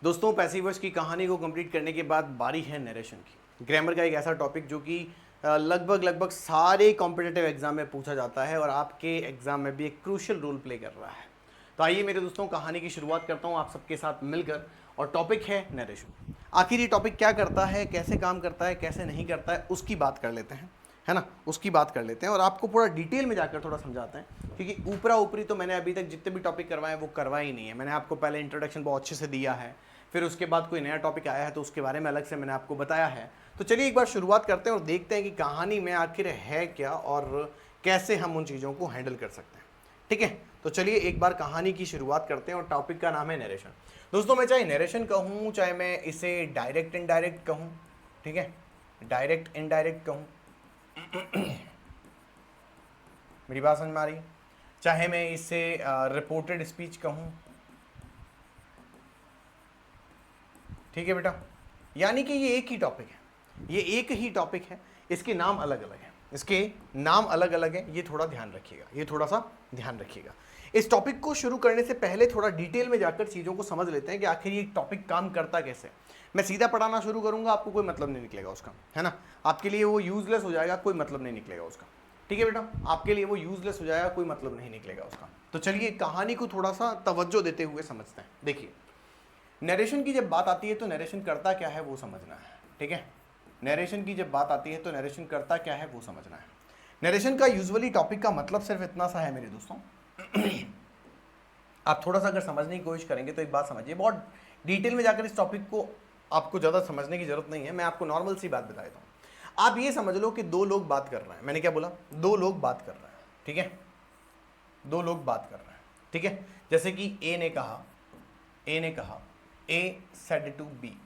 दोस्तों passive voice की कहानी को कंप्लीट करने के बाद बारी है नरेशन की। ग्रामर का एक ऐसा टॉपिक जो कि लगभग सारे कॉम्पिटिटिव एग्जाम में पूछा जाता है और आपके एग्जाम में भी एक क्रूशियल रोल प्ले कर रहा है। तो आइए मेरे दोस्तों कहानी की शुरुआत करता हूँ आप सबके साथ मिलकर, और टॉपिक है नरेशन। आखिर ये टॉपिक क्या करता है, कैसे काम करता है, कैसे नहीं करता है, उसकी बात कर लेते हैं, है ना। उसकी बात कर लेते हैं और आपको पूरा डिटेल में जाकर थोड़ा समझाते हैं, क्योंकि ऊपरा ऊपरी तो मैंने अभी तक जितने भी टॉपिक करवाए वो करवाए ही नहीं है। मैंने आपको पहले इंट्रोडक्शन बहुत अच्छे से दिया है, फिर उसके बाद कोई नया टॉपिक आया है तो उसके बारे में अलग से मैंने आपको बताया है। तो चलिए एक बार शुरुआत करते हैं और देखते हैं कि कहानी में आखिर है क्या और कैसे हम उन चीज़ों को हैंडल कर सकते हैं। ठीक है, तो चलिए एक बार कहानी की शुरुआत करते हैं और टॉपिक का नाम है नरेशन। दोस्तों मैं चाहे नरेशन कहूँ, चाहे मैं इसे डायरेक्ट इनडायरेक्ट कहूँ, ठीक है, डायरेक्ट इनडायरेक्ट कहूँ, मेरी बात समझ में आ रही है, चाहे मैं इसे रिपोर्टेड स्पीच कहूँ, ठीक है बेटा, यानी कि ये एक ही टॉपिक है, ये एक ही टॉपिक है, इसके नाम अलग अलग हैं, इसके नाम अलग अलग हैं। ये थोड़ा ध्यान रखिएगा, ये थोड़ा सा ध्यान रखिएगा। इस टॉपिक को शुरू करने से पहले थोड़ा डिटेल में जाकर चीज़ों को समझ लेते हैं कि आखिर ये टॉपिक काम करता कैसे। मैं सीधा पढ़ाना शुरू करूंगा, आपको कोई मतलब नहीं निकलेगा उसका, है ना, आपके लिए वो यूजलेस हो जाएगा, कोई मतलब नहीं निकलेगा उसका। ठीक है बेटा, आपके लिए वो यूजलेस हो जाएगा, कोई मतलब नहीं निकलेगा उसका। तो चलिए कहानी को थोड़ा सा तवज्जो देते हुए समझते हैं। देखिए, नरेशन की जब बात आती है तो नरेशन करता क्या है वो समझना है। ठीक है, नरेशन की जब बात आती है तो नरेशन करता क्या है वो समझना है। नरेशन का यूजुअली टॉपिक का मतलब सिर्फ इतना सा है मेरे दोस्तों। आप थोड़ा सा अगर समझने की कोशिश करेंगे तो एक बात समझिए, बहुत डिटेल में जाकर इस टॉपिक को आपको ज़्यादा समझने की जरूरत नहीं है, मैं आपको नॉर्मल सी बात बता देता हूँ। आप ये समझ लो कि दो लोग बात कर रहे हैं। मैंने क्या बोला? दो लोग बात कर रहे हैं, ठीक है, दो लोग बात कर रहे हैं, ठीक है। जैसे कि ए ने कहा ए सेड टू बी,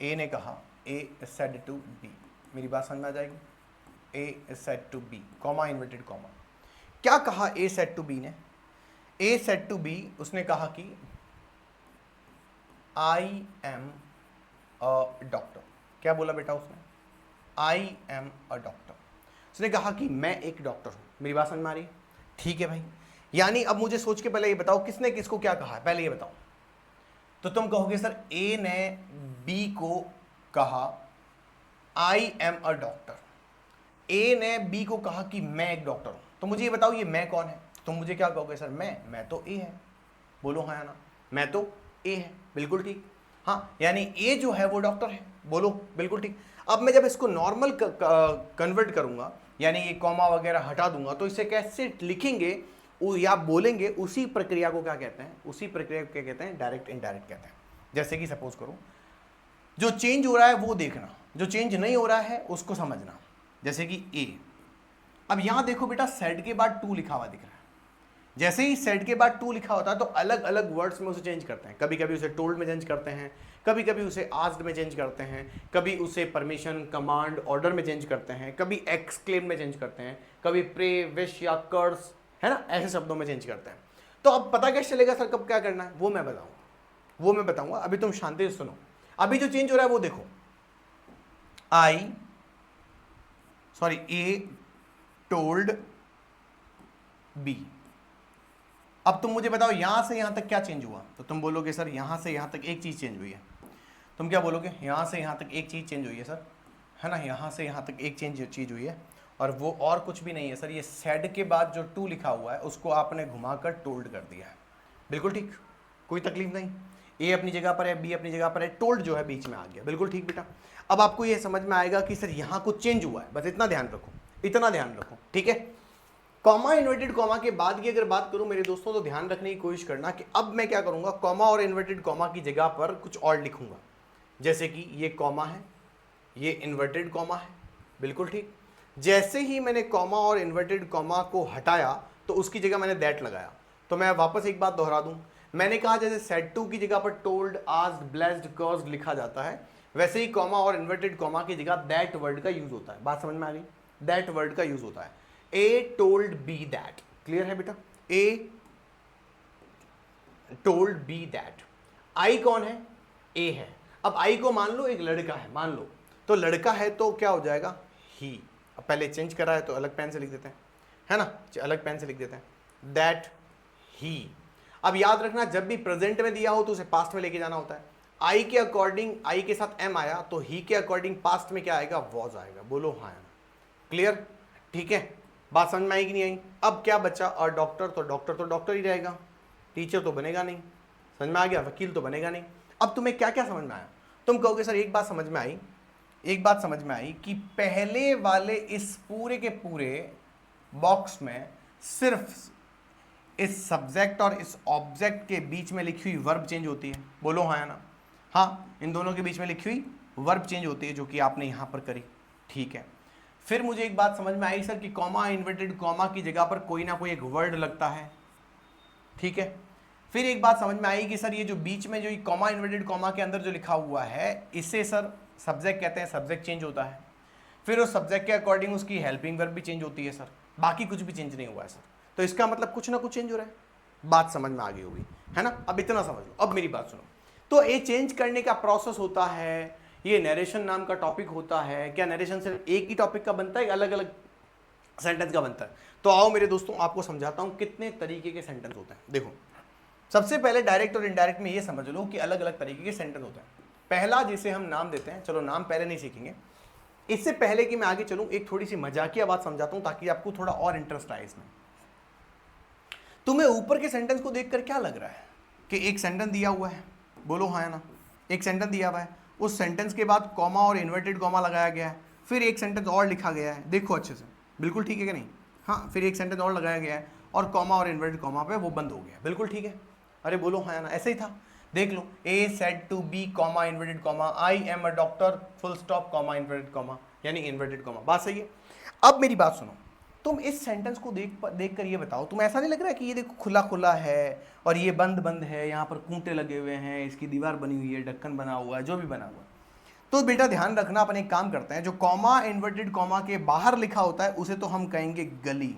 ए ने कहा ए सेड टू बी, मेरी बात समझ में आ जाएगी। A said to B, comma inverted comma. क्या कहा ए सेड टू बी ने? ए सेड टू बी, उसने कहा कि आई एम अ डॉक्टर। क्या बोला बेटा उसने? आई एम अ डॉक्टर। उसने कहा कि मैं एक डॉक्टर हूं। मेरी बात समझ में आ रही है? ठीक है भाई, यानी अब मुझे सोच के पहले ये बताओ किसने किसको क्या कहा है, पहले ये बताओ। तो तुम कहोगे सर ए ने बी को कहा आई एम अ डॉक्टर, ए ने बी को कहा कि मैं एक डॉक्टर हूं। तो मुझे ये बताओ ये मैं कौन है? तुम मुझे क्या कहोगे? सर मैं तो ए है। बोलो हाँ या ना, मैं तो ए है, बिल्कुल ठीक। हाँ, यानी ए जो है वो डॉक्टर है, बोलो बिल्कुल ठीक। अब मैं जब इसको नॉर्मल कन्वर्ट करूंगा, यानी ये कॉमा वगैरह हटा दूंगा, तो इसे कैसे लिखेंगे या बोलेंगे, उसी प्रक्रिया को क्या कहते हैं? उसी प्रक्रिया को क्या कहते हैं? डायरेक्ट इनडायरेक्ट कहते हैं। जैसे कि सपोज करो, जो चेंज हो रहा है वो देखना, जो चेंज नहीं हो रहा है उसको समझना। जैसे कि ए, अब यहां देखो बेटा, सेड के बाद टू लिखा हुआ दिख रहा है। जैसे ही सेड के बाद टू लिखा होता है तो अलग अलग वर्ड्स में उसे चेंज करते हैं। कभी कभी उसे टोल्ड में चेंज करते हैं, कभी कभी उसे आस्क्ड में चेंज करते हैं, कभी उसे परमिशन, कमांड, ऑर्डर में चेंज करते हैं, कभी एक्सक्लेम में चेंज करते हैं, कभी प्रे, विश या कर्स, है ना, ऐसे शब्दों में चेंज करते हैं। तो अब पता कैसे चलेगा सर कब क्या करना है? वो मैं बताऊंगा, वो मैं बताऊंगा। अभी तुम शांति से सुनो। अभी जो चेंज हो रहा है वो देखो, ए टोल्ड बी। अब तुम मुझे बताओ यहां से यहां तक क्या चेंज हुआ? तो तुम बोलोगे सर यहां से यहां तक एक चीज चेंज हुई है। तुम क्या बोलोगे? यहां से यहां तक एक चीज चेंज हुई है सर, है ना, यहां से यहां तक एक चीज हुई है, और वो और कुछ भी नहीं है सर, ये सेड के बाद जो टू लिखा हुआ है उसको आपने घुमाकर टोल्ड कर दिया है। बिल्कुल ठीक, कोई तकलीफ नहीं। ए अपनी जगह पर है, बी अपनी जगह पर है, टोल्ड जो है बीच में आ गया। बिल्कुल ठीक बेटा। अब आपको ये समझ में आएगा कि सर यहां कुछ चेंज हुआ है, बस इतना ध्यान रखो, इतना ध्यान रखो, ठीक है। कॉमा इन्वर्टेड कॉमा के बाद की अगर बात करूं मेरे दोस्तों, तो ध्यान रखने की कोशिश करना कि अब मैं क्या करूंगा, कॉमा और इन्वर्टेड कॉमा की जगह पर कुछ और लिखूंगा। जैसे कि ये कॉमा है, ये इन्वर्टेड कॉमा है, बिल्कुल ठीक। जैसे ही मैंने कॉमा और इन्वर्टेड कॉमा को हटाया तो उसकी जगह मैंने दैट लगाया। तो मैं वापस एक बात दोहरा दूं, मैंने कहा जैसे सेड टू की जगह पर टोल्ड, आस्क्ड, ब्लेस्ड, कर्स्ड लिखा जाता है, वैसे ही कॉमा और इन्वर्टेड कॉमा की जगह दैट वर्ड का यूज होता है। बात समझ में आ गई? दैट वर्ड का यूज होता है। ए टोल्ड बी दैट, क्लियर है बेटा? ए टोल्ड बी दैट। आई कौन है? ए है। अब आई को मान लो एक लड़का है, मान लो, तो लड़का है तो क्या हो जाएगा? ही। अब पहले चेंज करा है तो अलग पेन से लिख देते हैं, है ना, अलग पेन से लिख देते हैं दैट ही। अब याद रखना जब भी प्रेजेंट में दिया हो तो उसे पास्ट में लेके जाना होता है, आई के अकॉर्डिंग, आई के साथ एम आया तो ही के अकॉर्डिंग पास्ट में क्या आएगा, वॉज आएगा। बोलो हाँ या ना। क्लियर? ठीक है, बात समझ में आई कि नहीं आई? अब क्या बचा, और डॉक्टर तो डॉक्टर ही रहेगा, टीचर तो बनेगा नहीं। समझ में आ गया? वकील तो बनेगा नहीं। अब तुम्हें क्या क्या समझ में आया? तुम कहोगे सर एक बात समझ में आई, एक बात समझ में आई कि पहले वाले इस पूरे के पूरे बॉक्स में सिर्फ इस सब्जेक्ट और इस ऑब्जेक्ट के बीच में लिखी हुई वर्ब चेंज होती है। बोलो हाँ या ना? हाँ, इन दोनों के बीच में लिखी हुई वर्ब चेंज होती है जो कि आपने यहां पर करी। ठीक है, फिर मुझे एक बात समझ में आई सर कि कॉमा, इन्वर्टेड कॉमा की जगह पर कोई ना कोई एक वर्ड लगता है। ठीक है, फिर एक बात समझ में आई कि सर ये जो बीच में जो कॉमा, इन्वर्टेड कॉमा के अंदर जो लिखा हुआ है इसे सर सब्जेक्ट कहते हैं, सब्जेक्ट चेंज होता है। फिर उस सब्जेक्ट के अकॉर्डिंग उसकी हेल्पिंग वर्ब भी चेंज होती है सर, बाकी कुछ भी चेंज नहीं हुआ है सर। तो इसका मतलब कुछ ना कुछ चेंज हो रहा है। बात समझ में आ गई होगी, है ना? अब इतना समझ लो। अब मेरी बात सुनो, तो ये चेंज करने का प्रोसेस होता है, ये नरेशन नाम का टॉपिक होता है। क्या नरेशन सिर्फ एक ही टॉपिक का बनता है, अलग अलग सेंटेंस का बनता है? तो आओ मेरे दोस्तों आपको समझाता हूं कितने तरीके के सेंटेंस होते हैं। देखो, सबसे पहले डायरेक्ट और इनडायरेक्ट में ये समझ लो कि अलग अलग तरीके के सेंटेंस होते हैं। पहला जिसे हम नाम देते हैं, चलो नाम पहले नहीं सीखेंगे, इससे पहले कि मैं आगे चलूं एक थोड़ी सी मजाकिया बात समझाता हूं ताकि आपको थोड़ा और इंटरेस्ट आए इसमें। तुम्हें ऊपर के सेंटेंस को देखकर क्या लग रहा है कि एक सेंटेंस दिया हुआ है, बोलो हाँ या ना? एक सेंटेंस दिया हुआ है, उस सेंटेंस के बाद कॉमा और इन्वर्टेड कॉमा लगाया गया है, फिर एक सेंटेंस और लिखा गया है, देखो अच्छे से, बिल्कुल ठीक है कि नहीं? हाँ, फिर एक सेंटेंस और लगाया गया है और कॉमा और इन्वर्टेड कॉमा पे वो बंद हो गया, बिल्कुल ठीक है? अरे बोलो हाँ या ना? ऐसे ही था, देख लो, A said to B comma inverted comma, I am a doctor full stop comma inverted comma, यानी इन्वर्टेड कॉमा। बात सही है? अब मेरी बात सुनो, तुम इस सेंटेंस को देख कर ये बताओ, तुम ऐसा नहीं लग रहा है कि ये देखो खुला खुला है और ये बंद बंद है, यहाँ पर कूंटे लगे हुए हैं, इसकी दीवार बनी हुई है, ढक्कन बना हुआ है, जो भी बना हुआ है। तो बेटा ध्यान रखना, अपन एक काम करते हैं, जो कॉमा इन्वर्टेड कॉमा के बाहर लिखा होता है उसे तो हम कहेंगे गली।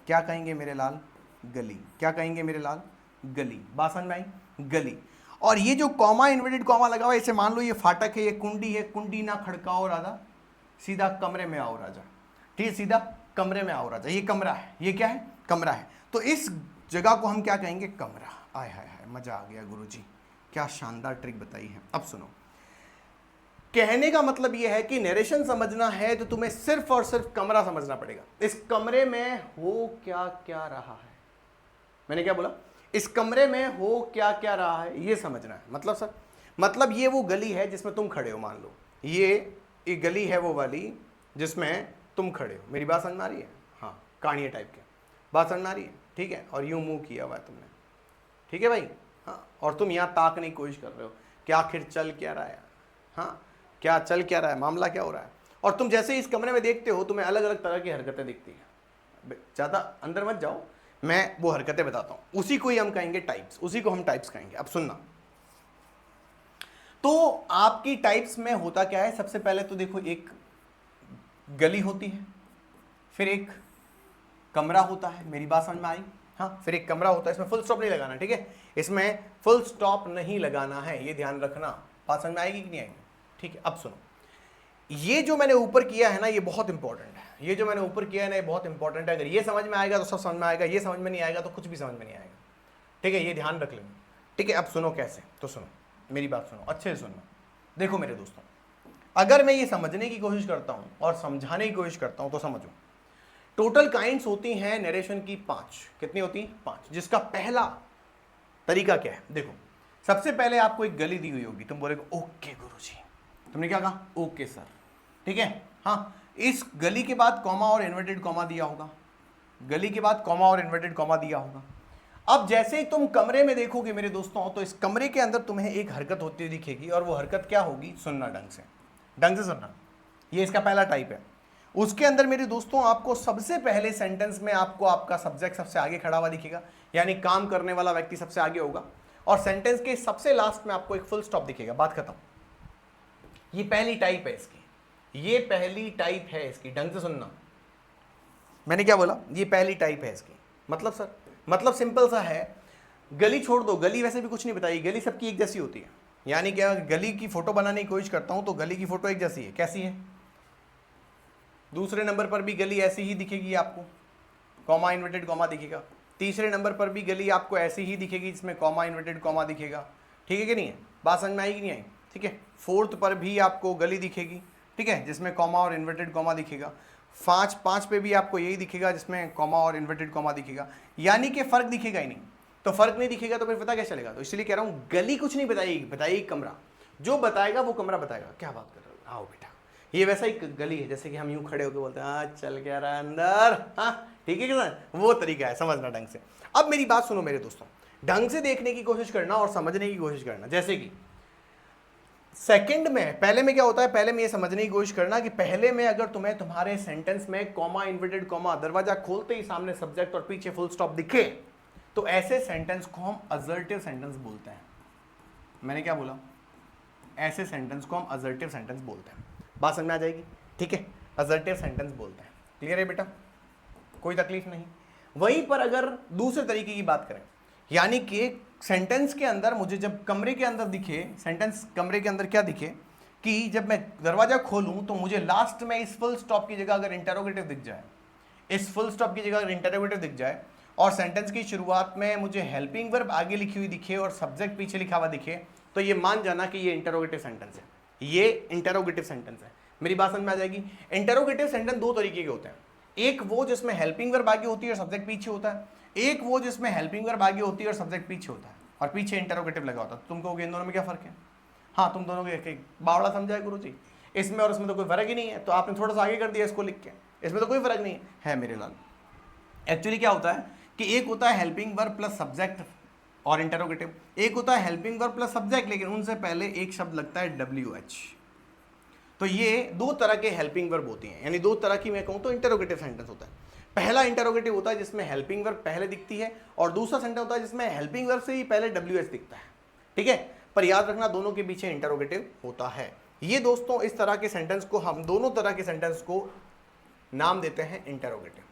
क्या कहेंगे मेरे लाल? गली। क्या कहेंगे मेरे लाल? गली। बात समझ में आई? गली। और ये जो कॉमा इन्वर्टेड कॉमा लगा हुआ है, इसे मान लो ये फाटक है, ये कुंडी है, कुंडी ना खड़काओ राजा, सीधा कमरे में आओ राजा। ठीक है, सीधा कमरे में आओ राजा। ये कमरा है, ये क्या है? कमरा है। तो इस जगह को हम क्या कहेंगे? कमरा। आय हाय हाय, मजा आ गया गुरुजी, क्या शानदार ट्रिक बताई है। अब सुनो, कहने का मतलब यह है कि नरेशन समझना है तो तुम्हें सिर्फ और सिर्फ कमरा समझना पड़ेगा। इस कमरे में हो क्या क्या रहा है, मैंने क्या बोला? इस कमरे में हो क्या क्या रहा है, ये समझना है। मतलब सर, मतलब ये वो गली है जिसमें तुम खड़े हो, मान लो ये गली है वो वाली जिसमें तुम खड़े हो। मेरी बात समझ में आ रही है? हाँ, कहानियाँ टाइप के, बात समझ में आ रही है? ठीक है, और यूं मुंह किया हुआ है तुमने, ठीक है भाई? हाँ, और तुम यहाँ ताकने की कोशिश कर रहे हो कि आखिर चल क्या रहा है। हाँ, क्या चल क्या रहा है, मामला क्या हो रहा है। और तुम जैसे ही इस कमरे में देखते हो तुम्हें अलग अलग तरह की हरकतें दिखती हैं। ज़्यादा अंदर मत जाओ, मैं वो हरकतें बताता हूँ, उसी को ही हम कहेंगे टाइप्स, उसी को हम टाइप्स कहेंगे। अब सुनना, तो आपकी टाइप्स में होता क्या है? सबसे पहले तो देखो, एक गली होती है, फिर एक कमरा होता है। मेरी बात समझ में आई? हाँ, फिर एक कमरा होता है, इसमें फुल स्टॉप नहीं लगाना, ठीक है? इसमें फुल स्टॉप नहीं लगाना है, ये ध्यान रखना। बात समझ में आएगी कि नहीं आएगी? ठीक है, अब सुनो, ये जो मैंने ऊपर किया है ना, ये बहुत इंपॉर्टेंट है। ये जो मैंने ऊपर किया है ना, ये बहुत इंपॉर्टेंट है। अगर ये समझ में आएगा तो सब समझ में आएगा, ये समझ में नहीं आएगा तो कुछ भी समझ में नहीं आएगा, ठीक है? ये ध्यान रख लेना, ठीक है? अब सुनो कैसे, तो सुनो, मेरी बात सुनो, अच्छे से सुनो। देखो मेरे दोस्तों, अगर मैं ये समझने की कोशिश करता हूं और समझाने की कोशिश करता हूं तो समझो, टोटल काइंड्स होती हैं नरेशन की 5। कितनी होती हैं? 5। जिसका पहला तरीका क्या है? देखो, सबसे पहले आपको एक गली दी हुई होगी, तुम बोलेगे ओके गुरुजी। तुमने क्या कहा? ओके सर, ठीक है? हाँ, इस गली के बाद कॉमा और इन्वर्टेड कॉमा दिया होगा, गली के बाद कॉमा और इन्वर्टेड कॉमा दिया होगा। अब जैसे ही तुम कमरे में देखोगे मेरे दोस्तों, तो इस कमरे के अंदर तुम्हें एक हरकत होती हुई दिखेगी, और वो हरकत क्या होगी? सुनना ढंग से सुनना। ये इसका पहला टाइप है। उसके अंदर मेरे दोस्तों आपको सबसे पहले सेंटेंस में आपको आपका सब्जेक्ट सबसे आगे खड़ा हुआ दिखेगा, यानी काम करने वाला व्यक्ति सबसे आगे होगा, और सेंटेंस के सबसे लास्ट में आपको एक फुल स्टॉप दिखेगा। बात खत्म। ये पहली टाइप है इसकी, ये पहली टाइप है इसकी, ढंग से सुनना। मैंने क्या बोला? ये पहली टाइप है इसकी। मतलब सर, मतलब सिंपल सा है, गली छोड़ दो, गली वैसे भी कुछ नहीं बताई, गली सबकी एक जैसी होती है। यानी क्या, गली की फोटो बनाने की कोशिश करता हूं तो गली की फोटो एक जैसी है। कैसी है? दूसरे नंबर पर भी गली ऐसी ही दिखेगी आपको, कॉमा इन्वर्टेड कॉमा दिखेगा। तीसरे नंबर पर भी गली आपको ऐसी ही दिखेगी जिसमें कॉमा इन्वर्टेड कॉमा दिखेगा। ठीक है कि नहीं है, बात समझ में आई कि नहीं आई, ठीक है। फोर्थ पर भी आपको गली दिखेगी, ठीक है, जिसमें कॉमा और इन्वर्टेड कॉमा दिखेगा। पाँच पे भी आपको यही दिखेगा जिसमें कॉमा और इन्वर्टेड कॉमा दिखेगा, यानी कि फर्क दिखेगा ही नहीं। तो फर्क नहीं दिखेगा तो फिर पता क्या चलेगा, तो इसलिए कह रहा हूँ गली कुछ नहीं बताएगी, बताएगी कमरा, जो बताएगा वो कमरा बताएगा। क्या बात कर रहे हो, आओ बेटा, ये वैसा ही गली है जैसे कि हम यूं खड़े होकर बोलते हैं हाँ चल क्या रहा है अंदर, हाँ ठीक है क्या, वो तरीका है समझना ढंग से। अब मेरी बात सुनो मेरे दोस्तों, ढंग से देखने की कोशिश करना और समझने की कोशिश करना। जैसे कि सेकंड में, पहले में क्या होता है, पहले में ये समझने की कोशिश करना कि पहले में अगर तुम्हें तुम्हारे सेंटेंस में कॉमा, इन्वर्टेड कॉमा, दरवाजा खोलते ही सामने सब्जेक्ट और पीछे फुल स्टॉप दिखे, तो ऐसे सेंटेंस को हम असर्टिव सेंटेंस बोलते हैं। मैंने क्या बोला, ऐसे सेंटेंस को हम असर्टिव सेंटेंस बोलते हैं। बात समझ में आ जाएगी, ठीक है, असर्टिव सेंटेंस बोलते हैं। क्लियर है बेटा, कोई तकलीफ नहीं। वहीं पर अगर दूसरे तरीके की बात करें, यानी कि सेंटेंस के अंदर मुझे जब कमरे के अंदर दिखे, सेंटेंस कमरे के अंदर क्या दिखे कि जब मैं दरवाजा खोलूं तो मुझे लास्ट में इस फुल स्टॉप की जगह अगर इंटरोगेटिव दिख जाए, इस फुल स्टॉप की जगह अगर इंटरोगेटिव दिख जाए, और सेंटेंस की शुरुआत में मुझे हेल्पिंग वर्ब आगे लिखी हुई दिखे और सब्जेक्ट पीछे लिखा हुआ दिखे, तो ये मान जाना कि ये इंटरोगेटिव सेंटेंस है, ये इंटरोगेटिव सेंटेंस है। मेरी बात समझ में आ जाएगी। इंटरोगेटिव सेंटेंस दो तरीके के होते हैं, एक वो जिसमें हेल्पिंग वर्ब आगे होती है और सब्जेक्ट पीछे होता है, एक वो जिसमें हेल्पिंग वर्ब आगे होती है और सब्जेक्ट पीछे होता है और पीछे इंटरोगेटिव लगा होता है। तुम कहोगे इन दोनों में क्या फर्क है, हाँ तुम दोनों के बावड़ा समझाए गुरु जी, इसमें और इसमें तो कोई फर्क ही नहीं है, तो आपने थोड़ा सा आगे कर दिया इसको लिख के, इसमें तो कोई फर्क नहीं है मेरे लाल। एक्चुअली क्या होता है कि एक होता है हेल्पिंग वर्ब प्लस सब्जेक्ट और इंटरोगेटिव, एक होता है हेल्पिंग वर्ब प्लस सब्जेक्ट, लेकिन उनसे पहले एक शब्द लगता है WH। तो ये दो तरह के हेल्पिंग वर्ब होती हैं, यानी दो तरह की मैं कहूँ तो इंटरोगेटिव सेंटेंस होता है। पहला इंटरोगेटिव होता है जिसमें हेल्पिंग वर्ब पहले दिखती है, और दूसरा सेंटेंस होता है जिसमें हेल्पिंग वर्ब से ही पहले WH दिखता है, ठीक है। पर याद रखना दोनों के पीछे इंटरोगेटिव होता है। ये दोस्तों इस तरह के सेंटेंस को, हम दोनों तरह के सेंटेंस को नाम देते हैं इंटरोगेटिव।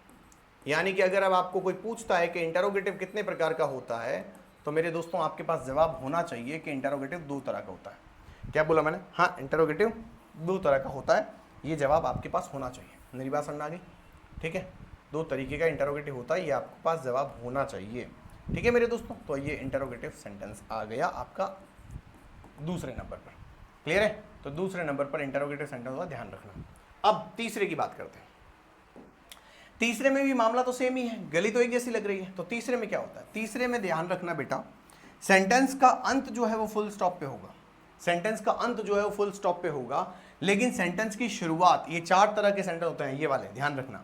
यानी कि अगर अब आपको कोई पूछता है कि इंटरोगेटिव कितने प्रकार का होता है, तो मेरे दोस्तों आपके पास जवाब होना चाहिए कि इंटरोगेटिव दो तरह का होता है। क्या बोला मैंने, हाँ इंटरोगेटिव दो तरह का होता है, ये जवाब आपके पास होना चाहिए। मेरी बात समझ में आ गई, ठीक है, दो तरीके का इंटरोगेटिव होता है, ये आपके पास जवाब होना चाहिए, ठीक है मेरे दोस्तों। तो ये इंटरोगेटिव सेंटेंस आ गया आपका दूसरे नंबर पर। क्लियर है, तो दूसरे नंबर पर इंटरोगेटिव सेंटेंस का ध्यान रखना। अब तीसरे की बात करते हैं। तीसरे में भी मामला तो सेम ही है, गली तो एक जैसी लग रही है। तो तीसरे में क्या होता है, तीसरे में ध्यान रखना बेटा, सेंटेंस का अंत जो है वो फुल स्टॉप पे होगा, सेंटेंस का अंत जो है वो फुल स्टॉप पे होगा, लेकिन सेंटेंस की शुरुआत, ये चार तरह के सेंटेंस होते हैं ये वाले, ध्यान रखना।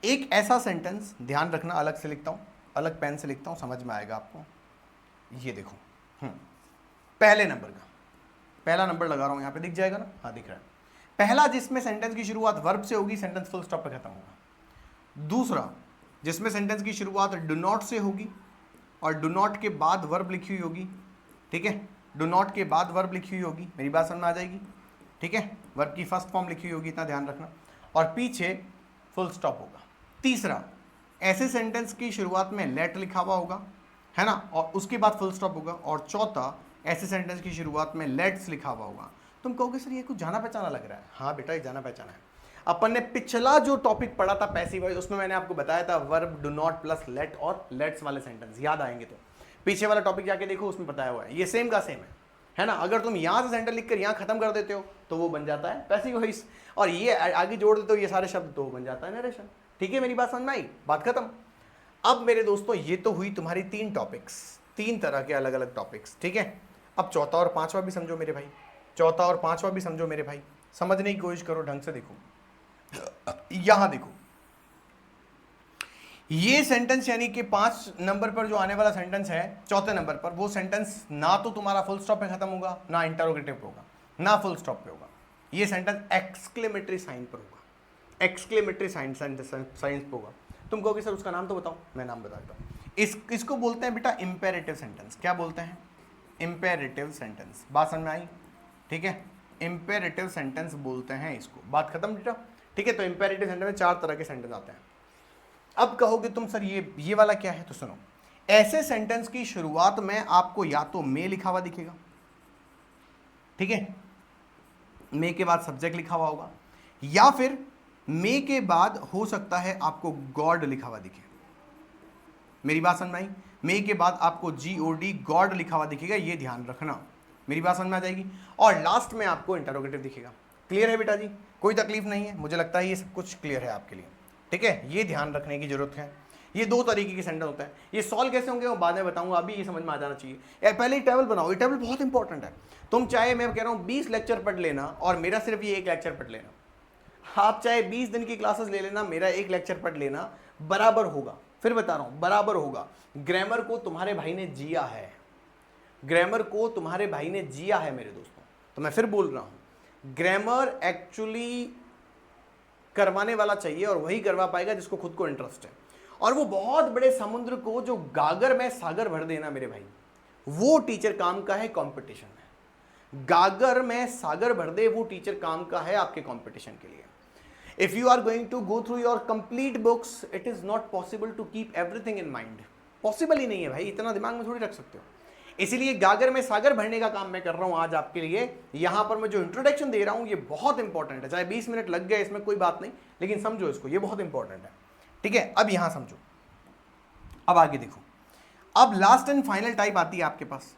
एक ऐसा सेंटेंस, ध्यान रखना, अलग से लिखता हूं, अलग पेन से लिखता हूं, समझ में आएगा आपको। ये देखो पहले नंबर का, पहला नंबर लगा रहा हूं, यहां पे दिख जाएगा ना, हाँ दिख रहा है। पहला जिसमें सेंटेंस की शुरुआत वर्ब से होगी, सेंटेंस फुल स्टॉप पे खत्म होगा। दूसरा जिसमें सेंटेंस की शुरुआत डू नॉट से होगी और डू नॉट के बाद वर्ब लिखी हुई होगी, ठीक है, डू नॉट के बाद वर्ब लिखी हुई होगी, मेरी बात समझ में आ जाएगी, ठीक है, वर्ब की फर्स्ट फॉर्म लिखी हुई होगी, इतना ध्यान रखना, और पीछे फुल स्टॉप होगा। तीसरा ऐसे सेंटेंस की शुरुआत में लेट लिखा हुआ होगा, है ना, और उसके बाद फुल स्टॉप होगा। और चौथा ऐसे सेंटेंस की शुरुआत में लेट्स लिखा हुआ होगा। तुम कहोगे सर ये कुछ जाना पहचाना लग रहा है, हाँ बेटा ये जाना पहचाना है। अपन ने पिछला जो टॉपिक पढ़ा था पैसिव वॉइस, उसमें मैंने आपको बताया था verb do not plus let और लेट्स वाले सेंटेंस, याद आएंगे तो पीछे वाला टॉपिक जाके देखो, उसमें बताया हुआ है, ये सेम का सेम है ना। अगर तुम यहाँ से सेंटेंस लिखकर यहाँ खत्म कर देते हो तो वो बन जाता है पैसिव वॉइस, और ये आगे जोड़ देते हो ये सारे शब्द तो बन जाता है नरेशन, ठीक है। मेरी बात समझ में आई, बात खत्म। अब मेरे दोस्तों ये तो हुई तुम्हारी तीन टॉपिक्स, तीन तरह के अलग अलग टॉपिक्स, ठीक है। अब चौथा और पांचवा भी समझो मेरे भाई, चौथा और पांचवा भी समझो मेरे भाई, समझने की कोशिश करो, ढंग से देखो। यहां देखो ये सेंटेंस, यानी कि 5 नंबर पर जो आने वाला सेंटेंस है, चौथे नंबर पर, वो सेंटेंस ना तो तुम्हारा फुल स्टॉप पे खत्म होगा, ना इंटरोगेटिव पे होगा, ना फुल स्टॉप पे होगा। ये सेंटेंस एक्सक्लेमेटरी साइन पर होगा, एक्सक्लेमेटरी साइन पे होगा। तुम कहोगे सर उसका नाम तो बताओ, मैं नाम बताता हूं। इसको बोलते हैं बेटा इंपेरेटिव सेंटेंस। क्या बोलते हैं, इंपेरेटिव सेंटेंस। बात समझ में आई, ठीक है, इंपेरेटिव सेंटेंस बोलते हैं इसको। बात खत्म बेटा, ठीक है। तो इंपेरेटिव सेंटेंस में 4 तरह के सेंटेंस आते हैं। अब कहोगे तुम सर ये वाला क्या है, तो सुनो, ऐसे सेंटेंस की शुरुआत में आपको या तो मे लिखा हुआ दिखेगा, ठीक है, मे के बाद सब्जेक्ट लिखा हुआ होगा, या फिर मे के बाद हो सकता है आपको गॉड लिखा हुआ दिखे। मेरी बात समझ में आई, मे के बाद आपको GOD गॉड लिखा हुआ दिखेगा, ये ध्यान रखना, मेरी बात समझ में आ जाएगी। और लास्ट में आपको इंटरोगेटिव दिखेगा। क्लियर है बेटा जी, कोई तकलीफ नहीं है, मुझे लगता है ये सब कुछ क्लियर है आपके लिए, ठीक है। ये ध्यान रखने की जरूरत है। ये दो तरीके के सेंटेंस होता है, ये सॉल्व कैसे होंगे वो बाद में बताऊंगा, अभी ये समझ में आ जाना चाहिए। यार पहले ही टेबल बनाओ, ये टेबल बहुत इंपॉर्टेंट है। तुम चाहे, मैं कह रहा हूँ 20 लेक्चर पढ़ लेना और मेरा सिर्फ ये एक लेक्चर पढ़ लेना, आप चाहे 20 दिन की क्लासेस ले लेना, मेरा एक लेक्चर पढ़ लेना, बराबर होगा। फिर बता रहा हूं बराबर होगा। ग्रामर को तुम्हारे भाई ने जिया है, ग्रामर को तुम्हारे भाई ने जिया है मेरे दोस्तों। तो मैं फिर बोल रहा हूं, ग्रामर एक्चुअली करवाने वाला चाहिए और वही करवा पाएगा जिसको खुद को इंटरेस्ट है। और वो बहुत बड़े समुद्र को जो गागर में सागर भर देना मेरे भाई, वो टीचर काम का है कंपटीशन में। गागर में सागर भर दे वो टीचर काम का है आपके कंपटीशन के लिए। If you are going to go through your complete books, it is not possible to keep everything in mind. Possible ही नहीं है भाई, इतना दिमाग में थोड़ी रख सकते हो। इसीलिए गागर में सागर भरने का काम मैं कर रहा हूं आज आपके लिए। यहां पर मैं जो इंट्रोडक्शन दे रहा हूं ये बहुत इंपॉर्टेंट है, चाहे 20 मिनट लग गए इसमें कोई बात नहीं, लेकिन समझो इसको, ये बहुत इंपॉर्टेंट है, ठीक है। अब यहां समझो, अब आगे देखो। अब लास्ट एंड फाइनल टाइप आती है आपके पास।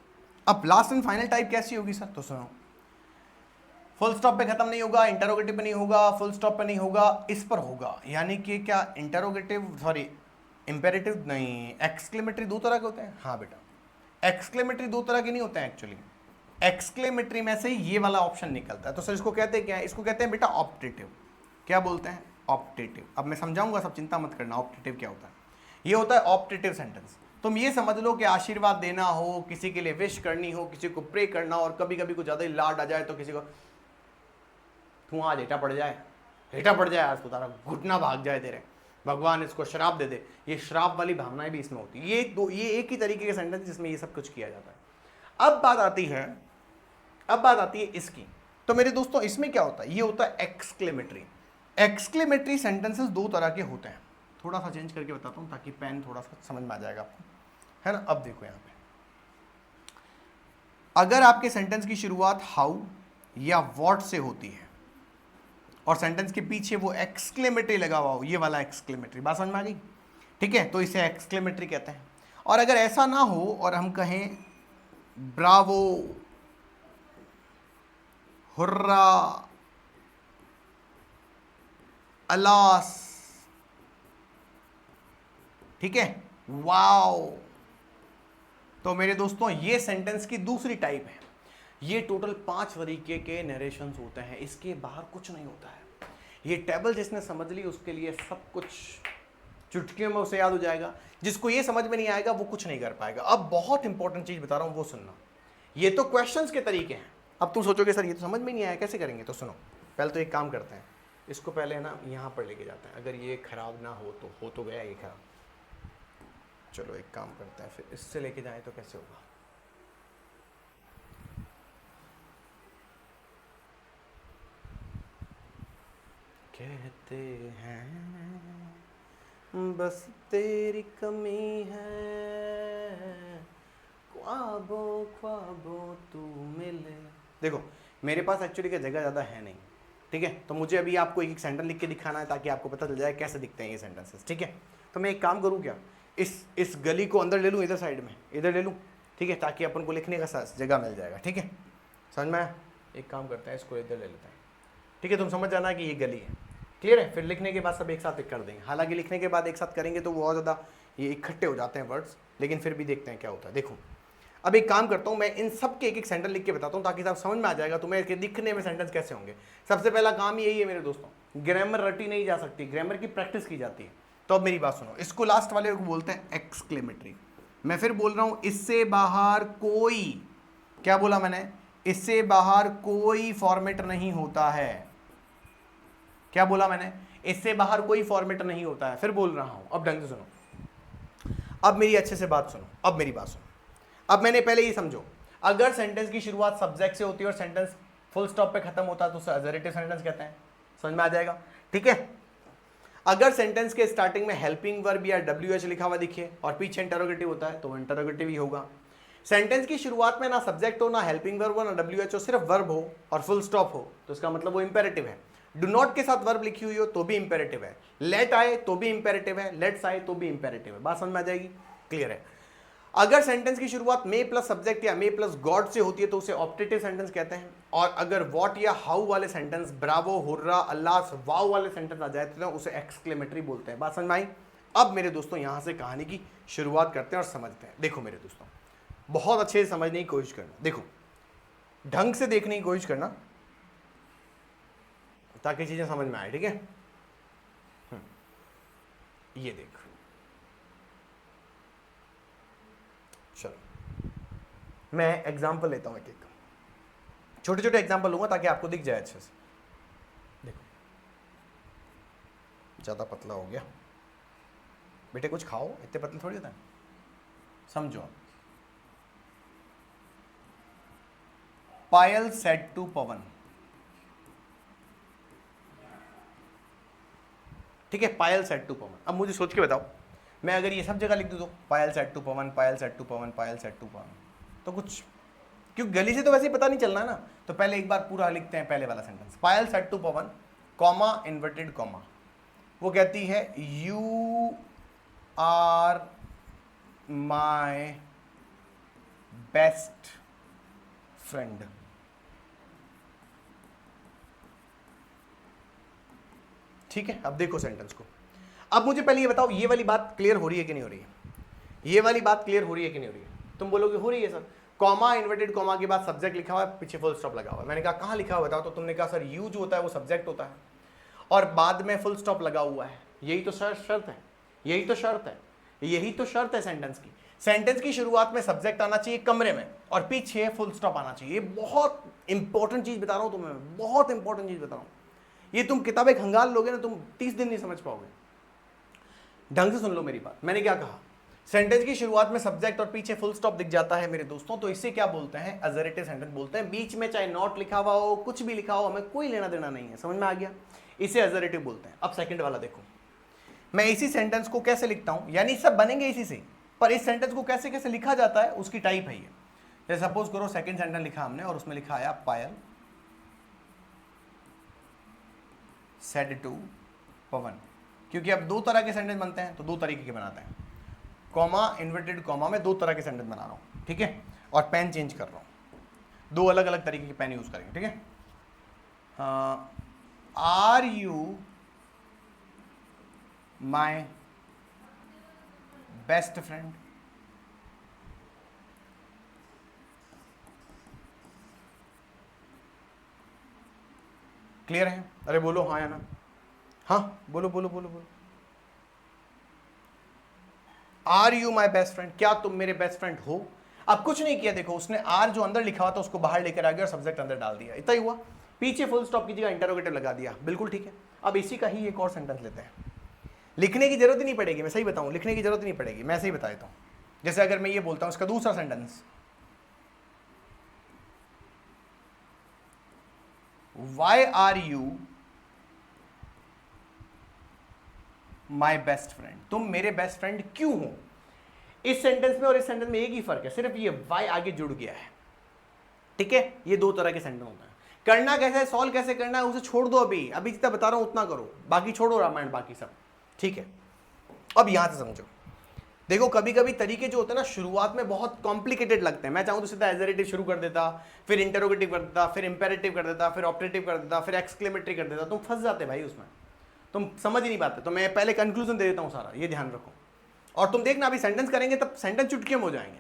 अब लास्ट एंड फाइनल टाइप कैसी होगी सर? तो सुनो, फुल स्टॉप पे खत्म नहीं होगा, इंटरोगेटिव पे नहीं होगा, फुल स्टॉप पे नहीं होगा, इस पर होगा। यानी कि क्या इंटरोगेटिव, सॉरी इंपेरेटिव नहीं, एक्सक्लेमेटरी दो तरह के होते हैं। हाँ बेटा, एक्सक्लेमेटरी दो तरह के नहीं होते हैं एक्चुअली। एक्सक्लेमेटरी में से ये वाला ऑप्शन निकलता है। तो सर इसको कहते हैं क्या है? इसको कहते हैं बेटा ऑप्टेटिव। क्या बोलते हैं? ऑप्टेटिव। अब मैं समझाऊंगा, सब चिंता मत करना ऑप्टेटिव क्या होता है। ये होता है ऑप्टेटिव सेंटेंस। तुम ये समझ लो कि आशीर्वाद देना हो, किसी के लिए विश करनी हो, किसी को प्रे करना, और कभी कभी कुछ ज़्यादा ही लाड आ जाए तो किसी को तू आज हेटा पड़ जाए, हेटा पड़ जाए आज तो तारा घुटना भाग जाए तेरे, भगवान इसको श्राप दे दे। ये श्राप वाली भावनाएं भी इसमें होती है। ये एक ही तरीके के सेंटेंस जिसमें ये सब कुछ किया जाता है। अब बात आती है इसकी। तो मेरे दोस्तों इसमें क्या होता है? ये होता है एक्सक्लेमेटरी। एक्सक्लेमेटरी सेंटेंसेस दो तरह के होते हैं। थोड़ा सा चेंज करके बताता हूँ ताकि पेन थोड़ा सा समझ में आ जाएगा आपको, है ना। अब देखो यहाँ पे, अगर आपके सेंटेंस की शुरुआत हाउ या व्हाट से होती है और सेंटेंस के पीछे वो एक्सक्लेमेटरी लगा हुआ हो, ये वाला एक्सक्लेमेटरी, बात समझ में आ गई, ठीक है, तो इसे एक्सक्लेमेटरी कहते हैं। और अगर ऐसा ना हो और हम कहें ब्रावो, हुर्रा, अलास, ठीक है, वाओ, तो मेरे दोस्तों ये सेंटेंस की दूसरी टाइप है। ये टोटल 5 तरीके के नरेशंस होते हैं, इसके बाहर कुछ नहीं होता है। ये टेबल जिसने समझ ली उसके लिए सब कुछ चुटकियों में उसे याद हो जाएगा। जिसको ये समझ में नहीं आएगा वो कुछ नहीं कर पाएगा। अब बहुत इंपॉर्टेंट चीज बता रहा हूं, वो सुनना। ये तो क्वेश्चंस के तरीके हैं। अब तुम सोचोगे सर ये तो समझ में नहीं आया, कैसे करेंगे? तो सुनो, पहले तो एक काम करते हैं, इसको पहले ना यहाँ पर लेके जाते हैं। अगर ये खराब ना हो तो गया ये खराब। चलो एक काम करते हैं, फिर इससे लेके जाएं तो कैसे होगा? कहते हैं बस तेरी कमी है, ख्वाबों ख्वाबों तू मिले। देखो मेरे पास एक्चुअली क्या जगह ज़्यादा है नहीं, ठीक है, तो मुझे अभी आपको एक सेंटेंस लिख के दिखाना है ताकि आपको पता चल जाए कैसे दिखते हैं ये सेंटेंसेस, ठीक है। तो मैं एक काम करूँ क्या, इस गली को अंदर ले लूँ, इधर साइड में इधर ले लूँ, ठीक है, ताकि अपन को लिखने का जगह मिल जाएगा, ठीक है, समझ में आया? एक काम करते हैं, इसको इधर ले लेते हैं, ठीक है, तुम समझ जाना कि ये गली है, क्लियर है। फिर लिखने के बाद सब एक साथ कर देंगे। हालांकि लिखने के बाद एक साथ करेंगे तो बहुत ज़्यादा ये इकट्ठे हो जाते हैं वर्ड्स, लेकिन फिर भी देखते हैं क्या होता है। देखो अब एक काम करता हूँ, मैं इन सब के एक सेंटेंस लिख के बताता हूँ ताकि सब समझ में आ जाएगा तुम्हें कि दिखने में सेंटेंस कैसे होंगे। सबसे पहला काम यही है मेरे दोस्तों, ग्रामर रटी नहीं जा सकती, ग्रामर की प्रैक्टिस की जाती है। तो अब मेरी बात सुनो, इसको लास्ट वाले को बोलते हैं एक्सक्लेमेटरी। मैं फिर बोल रहा हूँ, इससे बाहर कोई, क्या बोला मैंने? इससे बाहर कोई फॉर्मेट नहीं होता है। क्या बोला मैंने? इससे बाहर कोई फॉर्मेट नहीं होता है। फिर बोल रहा हूं, अब ढंग से सुनो, अब मेरी अच्छे से बात सुनो, अब मेरी बात सुनो। अब मैंने पहले ये समझो, अगर सेंटेंस की शुरुआत सब्जेक्ट से होती है और सेंटेंस फुल स्टॉप पे खत्म होता है तो उसे अजरेटिव सेंटेंस कहते हैं। समझ में आ जाएगा, ठीक है। अगर सेंटेंस के स्टार्टिंग में हेल्पिंग वर्ब या WH लिखा हुआ दिखे और पीछे इंटरोगेटिव होता है तो इंटरोगेटिव ही होगा। सेंटेंस की शुरुआत में ना सब्जेक्ट हो, ना हेल्पिंग वर्ब हो, ना WH हो, सिर्फ वर्ब हो और फुल स्टॉप हो तो इसका मतलब वो इंपेरेटिव है। डू नॉट के साथ वर्ब लिखी हुई हो तो भी इंपेरेटिव है। लेट आए तो भी इंपेरेटिव है, लेट्स आए तो भी इंपेरेटिव है। बात समझ में आ जाएगी, क्लियर है। अगर सेंटेंस की शुरुआत मे प्लस सब्जेक्ट या मे प्लस गॉड से होती है तो उसे ऑप्टेटिव सेंटेंस कहते हैं, और अगर व्हाट या हाउ वाले सेंटेंस, ब्रावो, हुर्रा, अल्लाह, वाओ वाले सेंटेंस आ जाए तो उसे एक्सक्लेमेटरी बोलते हैं। बात समझ में आई? अब मेरे दोस्तों यहां से कहानी की शुरुआत करते हैं और समझते हैं। देखो मेरे दोस्तों, बहुत अच्छे से समझने की कोशिश करना, देखो ढंग से देखने की कोशिश करना ताकि चीजें समझ में आए, ठीक है? ये देख, चलो मैं एग्जांपल लेता हूं, एक एक छोटे छोटे एग्जांपल लूंगा ताकि आपको दिख जाए अच्छे से। देखो ज्यादा पतला हो गया बेटे, कुछ खाओ, इतने पतले थोड़ी होता है, समझो। पायल सेड टू पवन, ठीक है, पायल सेड टू पवन। अब मुझे सोच के बताओ, मैं अगर ये सब जगह लिख दूं तो Payal said to Pawan, Payal said to Pawan, Payal said to Pawan, तो कुछ, क्योंकि गली से तो वैसे ही पता नहीं चलना ना, तो पहले एक बार पूरा लिखते हैं पहले वाला sentence. Payal said to Pawan, comma, inverted comma, वो कहती है you are my best friend. ठीक है, अब देखो सेंटेंस को। अब मुझे पहले ये बताओ, ये वाली बात क्लियर हो रही है कि नहीं हो रही है? ये वाली बात क्लियर हो रही है कि नहीं हो रही है? तुम बोलोगे हो रही है सर। कॉमा, इन्वर्टेड कॉमा के बाद सब्जेक्ट लिखा हुआ है, पीछे फुल स्टॉप लगा हुआ है। मैंने कहा कहाँ लिखा हुआ बताओ, तो तुमने कहा सर यू जो होता है वो सब्जेक्ट होता है और बाद में फुल स्टॉप लगा हुआ है। यही तो शर्त है, यही तो शर्त है, यही तो शर्त है सेंटेंस की। सेंटेंस की शुरुआत में सब्जेक्ट आना चाहिए कमरे में और पीछे फुल स्टॉप आना चाहिए। ये बहुत इंपॉर्टेंट चीज बता रहा हूं तुम्हें, बहुत इंपॉर्टेंट चीज बता रहा हूं। ये तुम किताबें खंगाल लोगे ना, तुम 30 दिन नहीं समझ पाओगे। ढंग से सुन लो मेरी बात, मैंने क्या कहा। सेंटेंस की शुरुआत में सब्जेक्ट और पीछे फुल स्टॉप दिख जाता है मेरे दोस्तों, तो इसे क्या बोलते हैं? अजरेटिव सेंटेंस बोलते हैं। बीच में चाहे नॉट लिखा हुआ हो, कुछ भी लिखा हो, हमें कोई लेना देना नहीं है। समझ में आ गया? इसे अजरेटिव बोलते हैं। अब सेकंड वाला देखो, मैं इसी सेंटेंस को कैसे लिखता हूं, यानी सब बनेंगे इसी से, पर इस सेंटेंस को कैसे कैसे लिखा जाता है उसकी टाइप है ये। जैसे सपोज करो सेकंड सेंटेंस लिखा हमने और उसमें लिखा आया पायल सेड टू पवन, क्योंकि अब दो तरह के सेंटेंस बनते हैं तो दो तरीके के बनाते हैं। कॉमा, इन्वर्टेड कॉमा में दो तरह के सेंटेंस बना रहा हूं, ठीक है, और पेन चेंज कर रहा हूं, दो अलग अलग तरीके के पेन यूज करेंगे, ठीक है। Are you my best friend? Clear है? अरे बोलो हाँ या ना, हाँ बोलो बोलो बोलो बोलो। Are you my best friend, क्या तुम मेरे बेस्ट फ्रेंड हो? अब कुछ नहीं किया, देखो उसने आर जो अंदर लिखा हुआ था उसको बाहर लेकर आ गया और सब्जेक्ट अंदर डाल दिया, इतना ही हुआ। पीछे फुल स्टॉप की जगह इंटरोगेटिव लगा दिया, बिल्कुल ठीक है। अब इसी का ही एक और सेंटेंस लेते हैं। लिखने की जरूरत ही नहीं पड़ेगी, मैं सही बताऊं, लिखने की जरूरत नहीं पड़ेगी, मैं सही बता देता हूं। जैसे अगर मैं ये बोलता हूं, इसका दूसरा sentence, why are you my best friend, तुम मेरे बेस्ट फ्रेंड क्यों हो? इस सेंटेंस में और इस सेंटेंस में एक ही फर्क है, सिर्फ ये वाई आगे जुड़ गया है, ठीक है। ये दो तरह के सेंटेंस होते हैं। करना कैसे है, सॉल्व कैसे करना है, उसे छोड़ दो, अभी अभी जितना बता रहा हूं उतना करो, बाकी छोड़ो रामायण बाकी सब, ठीक है। अब यहां से समझो, देखो कभी कभी तरीके जो होते हैं ना शुरुआत में बहुत कॉम्प्लिकेटेड लगते हैं। मैं चाहूं तो सीधा एजरेटिव शुरू कर देता, फिर इंटरोगेटिव कर देता, फिर इंपेरेटिव कर देता, फिर ऑप्टेटिव कर देता, फिर एक्सक्लेमेटरी कर देता, तुम फंस जाते भाई उसमें, तुम समझ ही नहीं पाते। तो मैं पहले कंक्लूजन दे देता हूं सारा, ये ध्यान रखो। और तुम देखना अभी सेंटेंस करेंगे तब सेंटेंस चुटकियों में हो जाएंगे,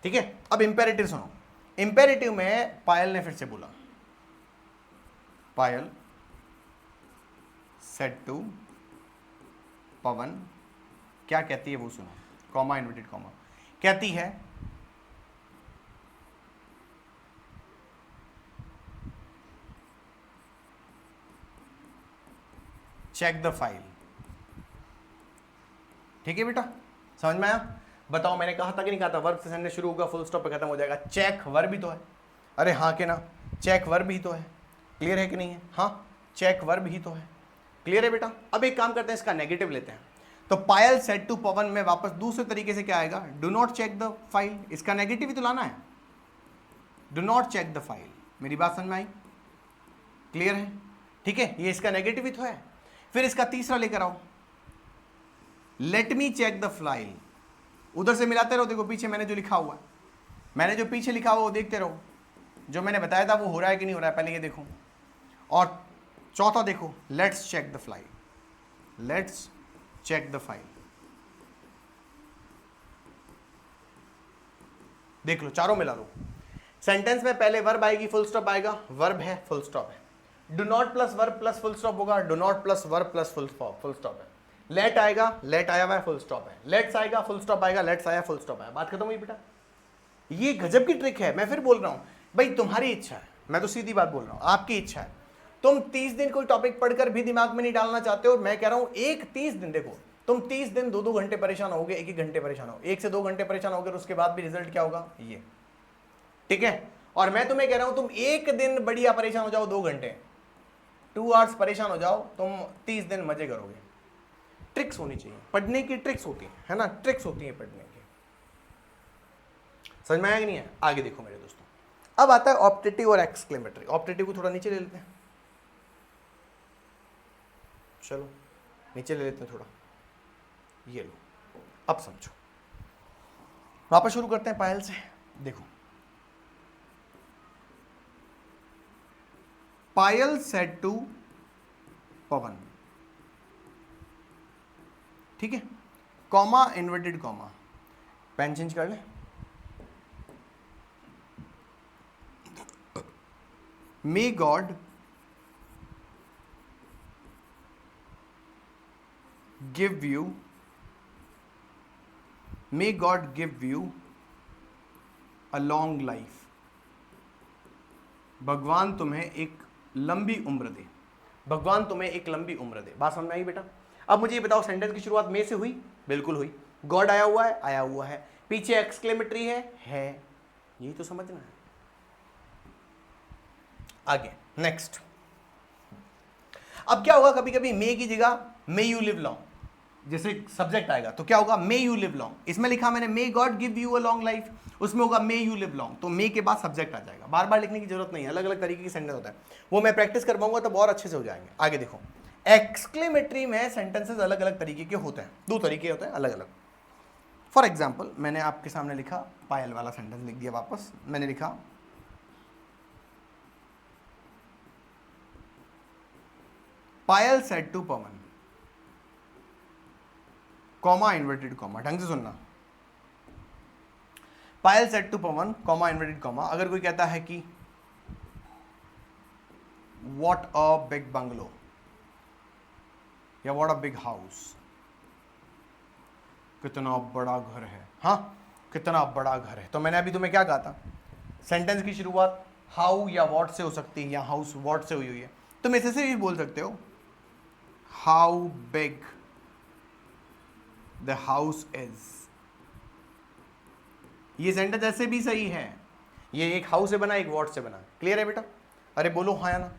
ठीक है। अब इंपेरेटिव सुनो। इंपेरेटिव में पायल ने फिर से बोला, पायल सेड टू पवन, क्या कहती है वो सुनो, कॉमा, इन्वर्टेड कॉमा, कहती है चेक द फाइल। ठीक है बेटा, समझ में आया? बताओ मैंने कहा था कि नहीं कहा था? वर्ब से सेंटेंस शुरू होगा, फुल स्टॉप पे खत्म हो जाएगा। चेक वर्ब ही तो है, अरे हाँ के ना, चेक वर्ब ही तो है। क्लियर है कि नहीं है? हाँ, चेक वर्ब ही तो है। क्लियर है बेटा? अब एक काम करते हैं, इसका नेगेटिव लेते हैं। तो पायल सेड टू पवन में वापस दूसरे तरीके से क्या आएगा? Do not check the file. इसका नेगेटिव ही तो लाना है, do not check the file. मेरी बात समझ में आई? क्लियर है? ठीक है, ये इसका नेगेटिव ही तो है। फिर इसका तीसरा लेकर आओ, let me check the file. उधर से मिलाते रहो, देखो पीछे मैंने जो लिखा हुआ है, मैंने जो पीछे लिखा हुआ वो देखते रहो, जो मैंने बताया था वो हो रहा है कि नहीं हो रहा है, पहले ये देखो। और चौथा देखो, let's check the file, let's check the file, देख लो, चारों मिला लो। सेंटेंस में पहले वर्ब आएगी, फुल स्टॉप आएगा, वर्ब है, फुल स्टॉप है। Do not plus verb plus full stop होगा, do not plus verb plus full stop है। लेट आएगा, लेट आया हुआ है, फुल स्टॉप है। लेट्स आएगा, फुल स्टॉप आएगा, लेट्स आया, फुल स्टॉप आया। बात खत्म हुई बेटा। ये गजब की ट्रिक है। मैं फिर बोल रहा हूं भाई, तुम्हारी इच्छा है, मैं तो सीधी बात बोल रहा हूं, आपकी इच्छा है। तुम 30 दिन कोई टॉपिक पढ़कर भी दिमाग में नहीं डालना चाहते हो, मैं कह रहा हूं एक 30 दिन, देखो तुम 30 दिन 2-2 घंटे परेशान होगे, 1-1 घंटे परेशान हो, 1 से 2 घंटे परेशान होगे, उसके बाद भी रिजल्ट क्या होगा, ये, ठीक है। और मैं तुम्हें कह रहा हूं तुम एक दिन बढ़िया परेशान हो जाओ, 2 घंटे, 2 आवर्स परेशान हो जाओ, तुम 30 दिन मजे करोगे। ट्रिक्स होनी चाहिए, पढ़ने की ट्रिक्स होती है ना, ट्रिक्स होती है पढ़ने की। समझ में आया कि नहीं है? आगे देखो मेरे दोस्तों, अब आता है ऑप्टेटिव और एक्सक्लेमेटरी। ऑप्टेटिव को थोड़ा नीचे ले लेते हैं, चलो नीचे ले लेते हैं थोड़ा, ये लो। अब समझो, वापस शुरू करते हैं पायल से। देखो, पायल सेड टू पवन, ठीक है, comma, inverted comma, pen change कर ले। May God give you, may God give you a long life, भगवान तुम्हें एक लंबी उम्र दे, भगवान तुम्हें एक लंबी उम्र दे। बात समझ में आई बेटा? अब मुझे ये बताओ, सेंटेंस की शुरुआत में से हुई? बिल्कुल हुई। गॉड आया हुआ है? आया हुआ है। पीछे एक्सक्लेमेटरी है? यही तो समझना है। आगे नेक्स्ट, अब क्या होगा, कभी कभी मे की जगह मे यू लिव लॉन्ग, जैसे सब्जेक्ट आएगा तो क्या होगा, मे यू लिव लॉन्ग। इसमें लिखा मैंने मे God give you a long life, उसमें होगा मे यू लिव लॉन्ग, तो मे के बाद सब्जेक्ट आ जाएगा। बार बार लिखने की जरूरत नहीं है, अलग अलग तरीके की सेंटेंस होता है, वो मैं प्रैक्टिस करवाऊंगा तब और अच्छे से हो जाएंगे। आगे देखो, एक्सक्लेमेटरी में सेंटेंसेस अलग अलग तरीके के होते हैं, 2 तरीके होते हैं अलग अलग। फॉर एग्जाम्पल, मैंने आपके सामने लिखा, पायल वाला सेंटेंस लिख दिया वापस, मैंने लिखा Payal said to Pawan, comma, inverted comma. ढंग से सुनना, Payal said to Pawan, comma, inverted comma. अगर कोई कहता है कि व्हाट अ बिग बंगलो या व्हाट अ बिग हाउस, कितना बड़ा घर है, हाँ कितना बड़ा घर है, तो मैंने अभी तुम्हें क्या कहा था, सेंटेंस की शुरुआत हाउ या व्हाट से हो सकती है, या हाउस व्हाट से हुई है। तुम ऐसे से भी बोल सकते हो, how big the house is. ये सेंटेंस ऐसे भी सही है, ये एक हाउस से बना, एक व्हाट से बना। क्लियर है बेटा? अरे बोलो हाँ या ना?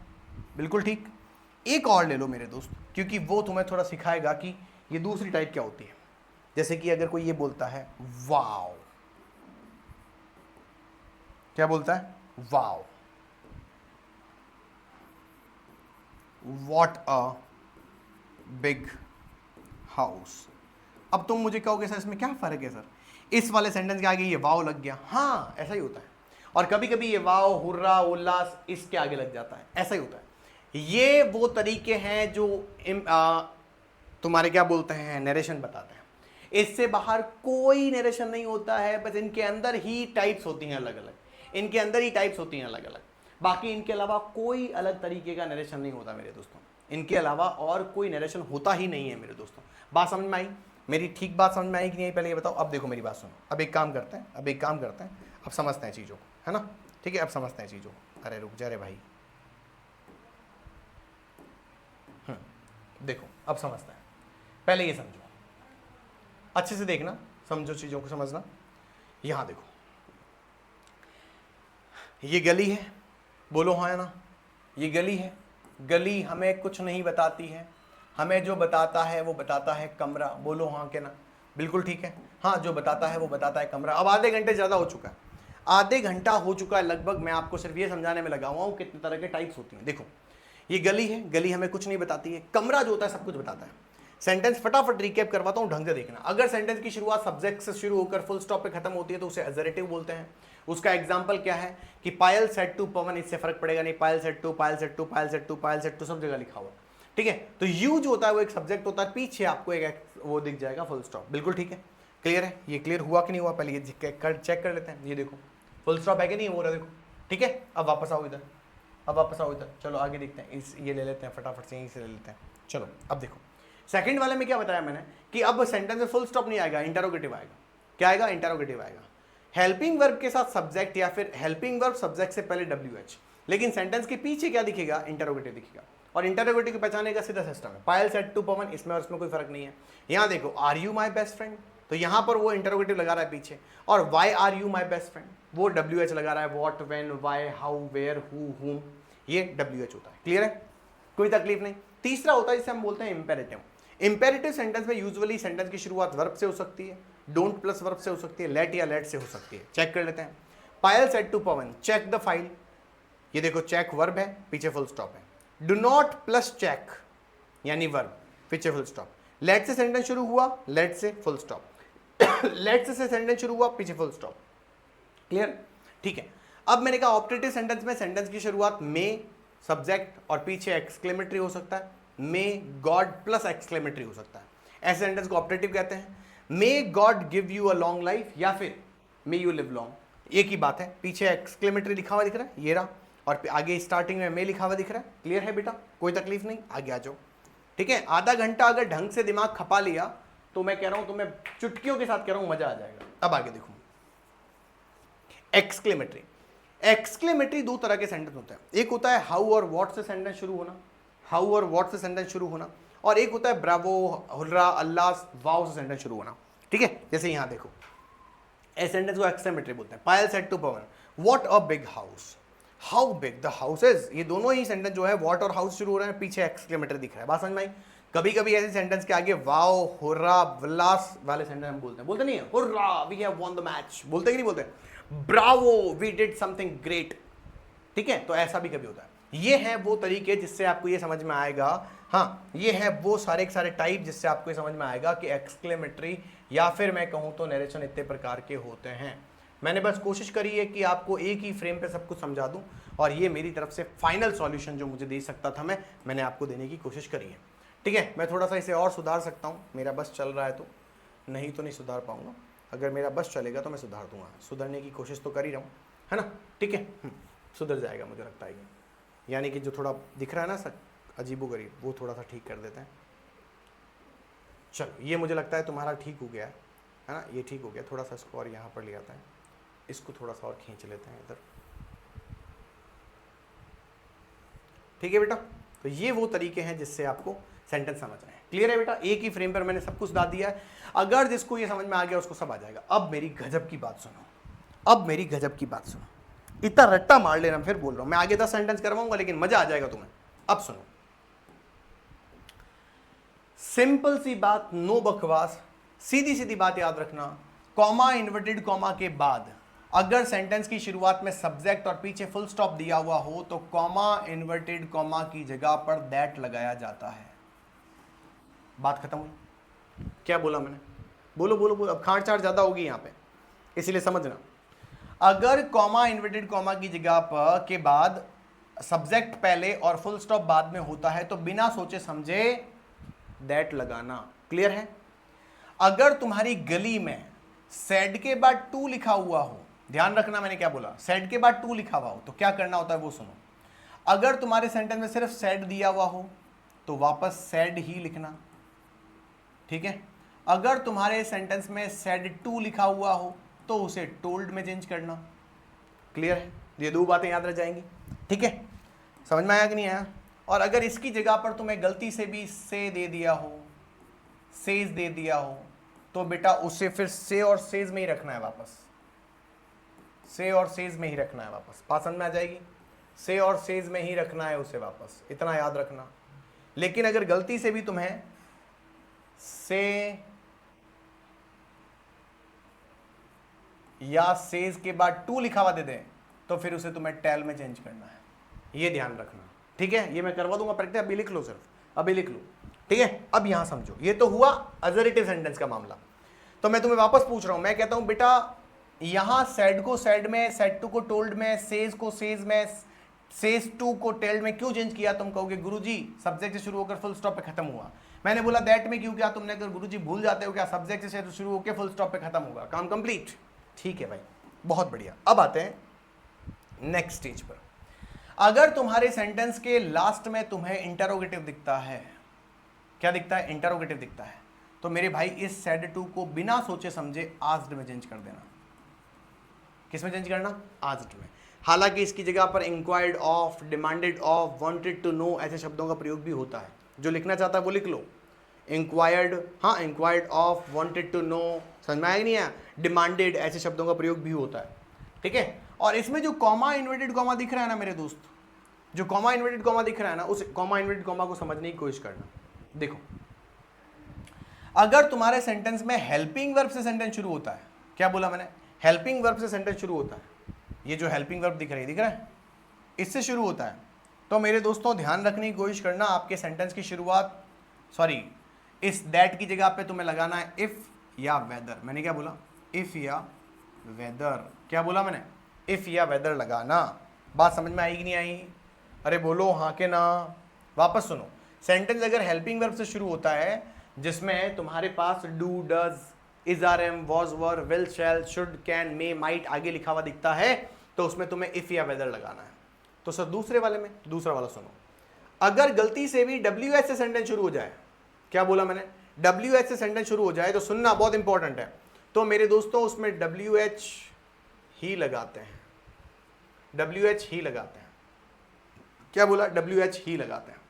बिल्कुल ठीक। एक और ले लो मेरे दोस्त, क्योंकि वो तुम्हें थोड़ा सिखाएगा कि ये दूसरी टाइप क्या होती है। जैसे कि अगर कोई ये बोलता है वाओ, क्या बोलता है, wow, what a big house. अब तुम मुझे कहोगे सर इसमें क्या फर्क है सर, इस वाले सेंटेंस के आगे ये वाओ लग गया। हाँ ऐसा ही होता है, और कभी कभी ये वाओ, हुर्रा, उल्लास इसके आगे लग जाता है, ऐसा ही होता है। ये वो तरीके हैं जो तुम्हारे क्या बोलते हैं, नरेशन बताते हैं। इससे बाहर कोई नरेशन नहीं होता है, बस इनके अंदर ही टाइप्स होती हैं अलग अलग, इनके अंदर ही टाइप्स होती हैं अलग अलग। बाकी इनके अलावा कोई अलग तरीके का नरेशन नहीं होता मेरे दोस्तों, इनके अलावा और कोई नरेशन होता ही नहीं है मेरे दोस्तों। बात समझ में आई मेरी? ठीक बात समझ में आई कि नहीं पहले ये बताओ। अब देखो मेरी बात सुनो, अब एक काम करते हैं, अब समझते हैं चीज़ों को, है ना? ठीक है, अब समझते हैं चीज़ों को। अरे रुक जा रे भाई, देखो अब समझते हैं। पहले ये समझो, अच्छे से देखना, समझो चीज़ों को, समझना। यहाँ देखो, ये गली है, बोलो हाँ या ना? ये गली है, गली हमें कुछ नहीं बताती है, हमें जो बताता है वो बताता है कमरा। बोलो हाँ के ना? बिल्कुल ठीक है, हाँ जो बताता है वो बताता है कमरा। अब आधे घंटे ज़्यादा हो चुका है, आधे घंटा हो चुका है लगभग, मैं आपको सिर्फ ये समझाने में लगा हुआ हूँ कितने तरह के टाइप्स होती हैं। देखो, ये गली है, गली हमें कुछ नहीं बताती है, कमरा जो होता है सब कुछ बताता है। सेंटेंस फटाफट रिकैप करवाता हूं, ढंग से देखना। अगर सेंटेंस की शुरुआत सब्जेक्ट से शुरू होकर फुल स्टॉप पे खत्म होती है तो उसे एजरेटिव बोलते हैं। उसका एग्जांपल क्या है कि पायल सेड टू पवन, इससे फर्क पड़ेगा नहीं, Payal said to, Payal said to, Payal said to, Payal said to सब जगह लिखा हुआ, ठीक है। तो यू जो होता है वो एक सब्जेक्ट होता है, पीछे आपको एक वो दिख जाएगा फुल स्टॉप, बिल्कुल ठीक है। क्लियर है? ये क्लियर हुआ कि नहीं हुआ? पहले ये चेक कर लेते हैं। ये देखो फुल स्टॉप है कि नहीं हो रहा, देखो ठीक है। अब वापस आओ इधर, अब वापस आओ इधर, चलो आगे देखते हैं। इस ये ले लेते हैं फटाफट से, यहीं से ले लेते हैं। चलो अब देखो सेकंड वाले में क्या बताया मैंने कि अब सेंटेंस में फुल स्टॉप नहीं आएगा, इंटरोगेटिव आएगा। क्या आएगा? इंटरोगेटिव आएगा। हेल्पिंग वर्ब के साथ सब्जेक्ट या फिर हेल्पिंग वर्ब सब्जेक्ट से पहले WH, लेकिन सेंटेंस के पीछे क्या दिखेगा? इंटरोगेटिव दिखेगा। और इंटरोगेटिव को पहचानने का सीधा सिस्टम है, पायल सेड टू पवन, इसमें और इसमें कोई फर्क नहीं है। यहाँ देखो are you my best friend, तो यहाँ पर वो इंटरोगेटिव लगा रहा है पीछे, और why are you my best friend वो WH लगा रहा है, what, when, why, how, where, who, whom, ये WH होता है। क्लियर है? कोई तकलीफ नहीं। तीसरा होता है जिसे हम बोलते हैं इंपेरेटिव। इंपेरेटिव सेंटेंस में यूजुअली सेंटेंस की शुरुआत वर्ब से हो सकती है, डोंट प्लस वर्ब से हो सकती है, लेट या लेट से हो सकती है। चेक कर लेते हैं। Payal said to Pawan check the file, ये देखो चेक वर्ब है, पीछे फुल स्टॉप है। डू नॉट प्लस चेक यानी वर्ब, पीछे फुल स्टॉप। लेट से सेंटेंस शुरू हुआ, लेट से फुल स्टॉप। लेट से सेंटेंस शुरू हुआ, पीछे फुल स्टॉप। क्लियर? ठीक है। अब मैंने कहा ऑप्टेटिव सेंटेंस में सेंटेंस की शुरुआत में सब्जेक्ट और पीछे एक्सक्लेमेटरी हो सकता है, मे गॉड प्लस एक्सक्लेमेटरी हो सकता है। ऐसे सेंटेंस को ऑप्टेटिव कहते हैं। मे God give you a long life या फिर मे यू लिव लॉन्ग, एक ही बात है। पीछे एक्सक्लेमेटरी लिखा हुआ दिख रहा है, ये रहा, और आगे स्टार्टिंग में मे लिखा हुआ दिख रहा है। क्लियर है बेटा? कोई तकलीफ नहीं, आगे आ जाओ। ठीक है, आधा घंटा अगर ढंग से दिमाग खपा लिया तो मैं कह रहा हूं तुम्हें चुटकियों के साथ कह रहा हूं मजा आ जाएगा। अब आगे देखो एक्सक्लेमेटरी। एक्सक्लेमेटरी दो तरह के सेंटेंस होते हैं, एक होता है हाउ और व्हाट से सेंटेंस शुरू होना, हाउ और व्हाट से सेंटेंस शुरू होना, और एक होता है ब्रावो, हुर्रा, अल्लाह, वाओ से सेंटेंस शुरू होना। ठीक है, जैसे यहां देखो इस सेंटेंस को एक्सक्लेमेटरी बोलते हैं। Payal said to Pawan what a big house, how big the house is. ये दोनों ही सेंटेंस जो है व्हाट और हाउस शुरू हो रहे हैं, पीछे एक्सक्लेमेटरी दिख रहा है। बात समझ में आई? कभी कभी ऐसे सेंटेंस के आगे वाओ, हुर्रा, विलास वाले सेंटेंस हम बोलते नहीं है, hurrah we have won the match, बोलते कि नहीं बोलते? Bravo we did something great. ठीक है, तो ऐसा भी कभी होता है। ये है वो तरीके जिससे आपको ये समझ में आएगा, हाँ ये है वो सारे के सारे टाइप जिससे आपको ये समझ में आएगा कि एक्सक्लेमेटरी या फिर मैं कहूं तो नरेशन इतने प्रकार के होते हैं। मैंने बस कोशिश करी है कि आपको एक ही फ्रेम पे सब कुछ समझा दूं, और ये मेरी तरफ से फाइनल सॉल्यूशन जो मुझे दे सकता था मैंने आपको देने की कोशिश करी है। ठीक है, मैं थोड़ा सा इसे और सुधार सकता हूँ, मेरा बस चल रहा है तो, नहीं तो नहीं सुधार पाऊंगा। अगर मेरा बस चलेगा तो मैं सुधार दूंगा, सुधरने की कोशिश तो कर ही रहा हूँ, है ना? ठीक है, सुधर जाएगा मुझे लगता है। यानी कि जो थोड़ा दिख रहा है ना सर अजीबो गरीब, वो थोड़ा सा ठीक कर देते हैं। चलो ये मुझे लगता है तुम्हारा ठीक हो गया है ना? ये ठीक हो गया। थोड़ा सा इसको और यहाँ पर ले आता है, इसको थोड़ा सा और खींच लेते हैं इधर। ठीक है बेटा, तो ये वो तरीके हैं जिससे आपको सेंटेंस समझ रहे हैं। क्लियर है बेटा? एक ही फ्रेम पर मैंने सब कुछ डाल दिया है, अगर जिसको ये समझ में आ गया उसको सब आ जाएगा। अब मेरी गजब की बात सुनो, अब मेरी गजब की बात सुनो, इतना रट्टा मार लेना, फिर बोल रहा हूं मैं आगे 10 सेंटेंस करवाऊंगा लेकिन मजा आ जाएगा तुम्हें। अब सुनो, सिंपल सी बात, नो बकवास, सीधी सीधी बात याद रखना। कॉमा, इन्वर्टेड कॉमा के बाद अगर सेंटेंस की शुरुआत में सब्जेक्ट और पीछे फुल स्टॉप दिया हुआ हो तो कॉमा, इन्वर्टेड कॉमा की जगह पर दैट लगाया जाता है। बात खत्म हुई? क्या बोला मैंने? बोलो बोलो बोलो, अब खाट चाट ज्यादा होगी यहां पे, इसीलिए समझना। अगर कॉमा, इन्वर्टेड कॉमा की जगह पर के बाद सब्जेक्ट पहले और फुल स्टॉप बाद में होता है तो बिना सोचे समझे दैट लगाना। क्लियर है? अगर तुम्हारी गली में सेड के बाद टू लिखा हुआ हो, ध्यान रखना मैंने क्या बोला, सेड के बाद टू लिखा हुआ हो तो क्या करना होता है वो सुनो। अगर तुम्हारे सेंटेंस में सिर्फ सेड दिया हुआ हो तो वापस सेड ही लिखना। ठीक है, अगर तुम्हारे सेंटेंस में सेड टू लिखा हुआ हो तो उसे टोल्ड में चेंज करना। क्लियर है? ये दो बातें याद रह जाएंगी। ठीक है, समझ में आया कि नहीं आया? और अगर इसकी जगह पर तुम्हें गलती से भी से दे दिया हो, सेज दे दिया हो, तो बेटा उसे फिर से और सेज में ही रखना है वापस, से और सेज में ही रखना है वापस। बात समझ में आ जाएगी? से और सेज में ही रखना है उसे वापस, इतना याद रखना। लेकिन अगर गलती से भी तुम्हें से या सेज के बाद टू लिखा हुआ दे दें तो फिर उसे तुम्हें टेल में चेंज करना है, ये ध्यान रखना। ठीक है, ये मैं करवा दूंगा प्रैक्टिस, अभी लिख लो, सिर्फ अभी लिख लो। ठीक है, अब यहां समझो, ये तो हुआ अजरेटिव सेंटेंस का मामला। तो मैं तुम्हें वापस पूछ रहा हूं, मैं कहता हूं बेटा यहां सेड को सेड में, सेड टू को टोल्ड में, सेज को सेज में, सेज टू को टेल्ड में क्यों चेंज किया? तुम कहोगे गुरुजी सब्जेक्ट से शुरू होकर फुल स्टॉप पे खत्म हुआ। मैंने बोला दैट में क्यों किया तुमने? अगर गुरुजी भूल जाते हो क्या सब्जेक्ट से शुरू होकर फुल स्टॉप पे खत्म होगा, काम कंप्लीट। ठीक है भाई, बहुत बढ़िया। अब आते हैं नेक्स्ट स्टेज पर। अगर तुम्हारे सेंटेंस के लास्ट में तुम्हें इंटरोगेटिव दिखता है, क्या दिखता है? इंटरोगेटिव दिखता है, तो मेरे भाई इस सेड टू को बिना सोचे समझे आस्क्ड में चेंज कर देना। किस में चेंज करना? आस्क्ड में। हालांकि इसकी जगह पर inquired of, demanded of, wanted to know ऐसे शब्दों का प्रयोग भी होता है। जो लिखना चाहता है वो लिख लो, इंक्वायर्ड, हाँ inquired of, wanted to know, समझ में आया नहीं आया? डिमांडेड ऐसे शब्दों का प्रयोग भी होता है, ठीक है। और इसमें जो कॉमा इन्वर्टेड कॉमा दिख रहा है ना मेरे दोस्त, जो कॉमा इन्वर्टेड कॉमा दिख रहा है ना, उस कॉमा इन्वर्टेड कॉमा को समझने की कोशिश करना। देखो अगर तुम्हारे सेंटेंस में हेल्पिंग वर्ब से सेंटेंस शुरू होता है, क्या बोला मैंने? हेल्पिंग वर्ब से सेंटेंस शुरू होता है, ये जो हेल्पिंग वर्ब दिख रहा है इससे शुरू होता है, तो मेरे दोस्तों ध्यान रखने की कोशिश करना, आपके सेंटेंस की शुरुआत, सॉरी इस दैट की जगह पे तुम्हें लगाना है इफ या वेदर। मैंने क्या बोला? इफ या वेदर। क्या बोला मैंने? इफ या वेदर लगाना। बात समझ में आई कि नहीं आई? अरे बोलो हाँ के ना। वापस सुनो, सेंटेंस अगर हेल्पिंग वर्ब से शुरू होता है जिसमें तुम्हारे पास do, does, is, are, am, was, were, will, shall, should, can, may, might आगे लिखा हुआ दिखता है, तो उसमें तुम्हें इफ या वेदर लगाना है। तो सर दूसरे वाले में, दूसरा वाला सुनो, अगर गलती से भी WH से सेंटेंस शुरू हो जाए, क्या बोला मैंने? WH से सेंटेंस शुरू हो जाए तो सुनना बहुत इंपॉर्टेंट है, तो मेरे दोस्तों उसमें WH ही लगाते हैं, WH ही लगाते हैं। क्या बोला? WH ही लगाते हैं।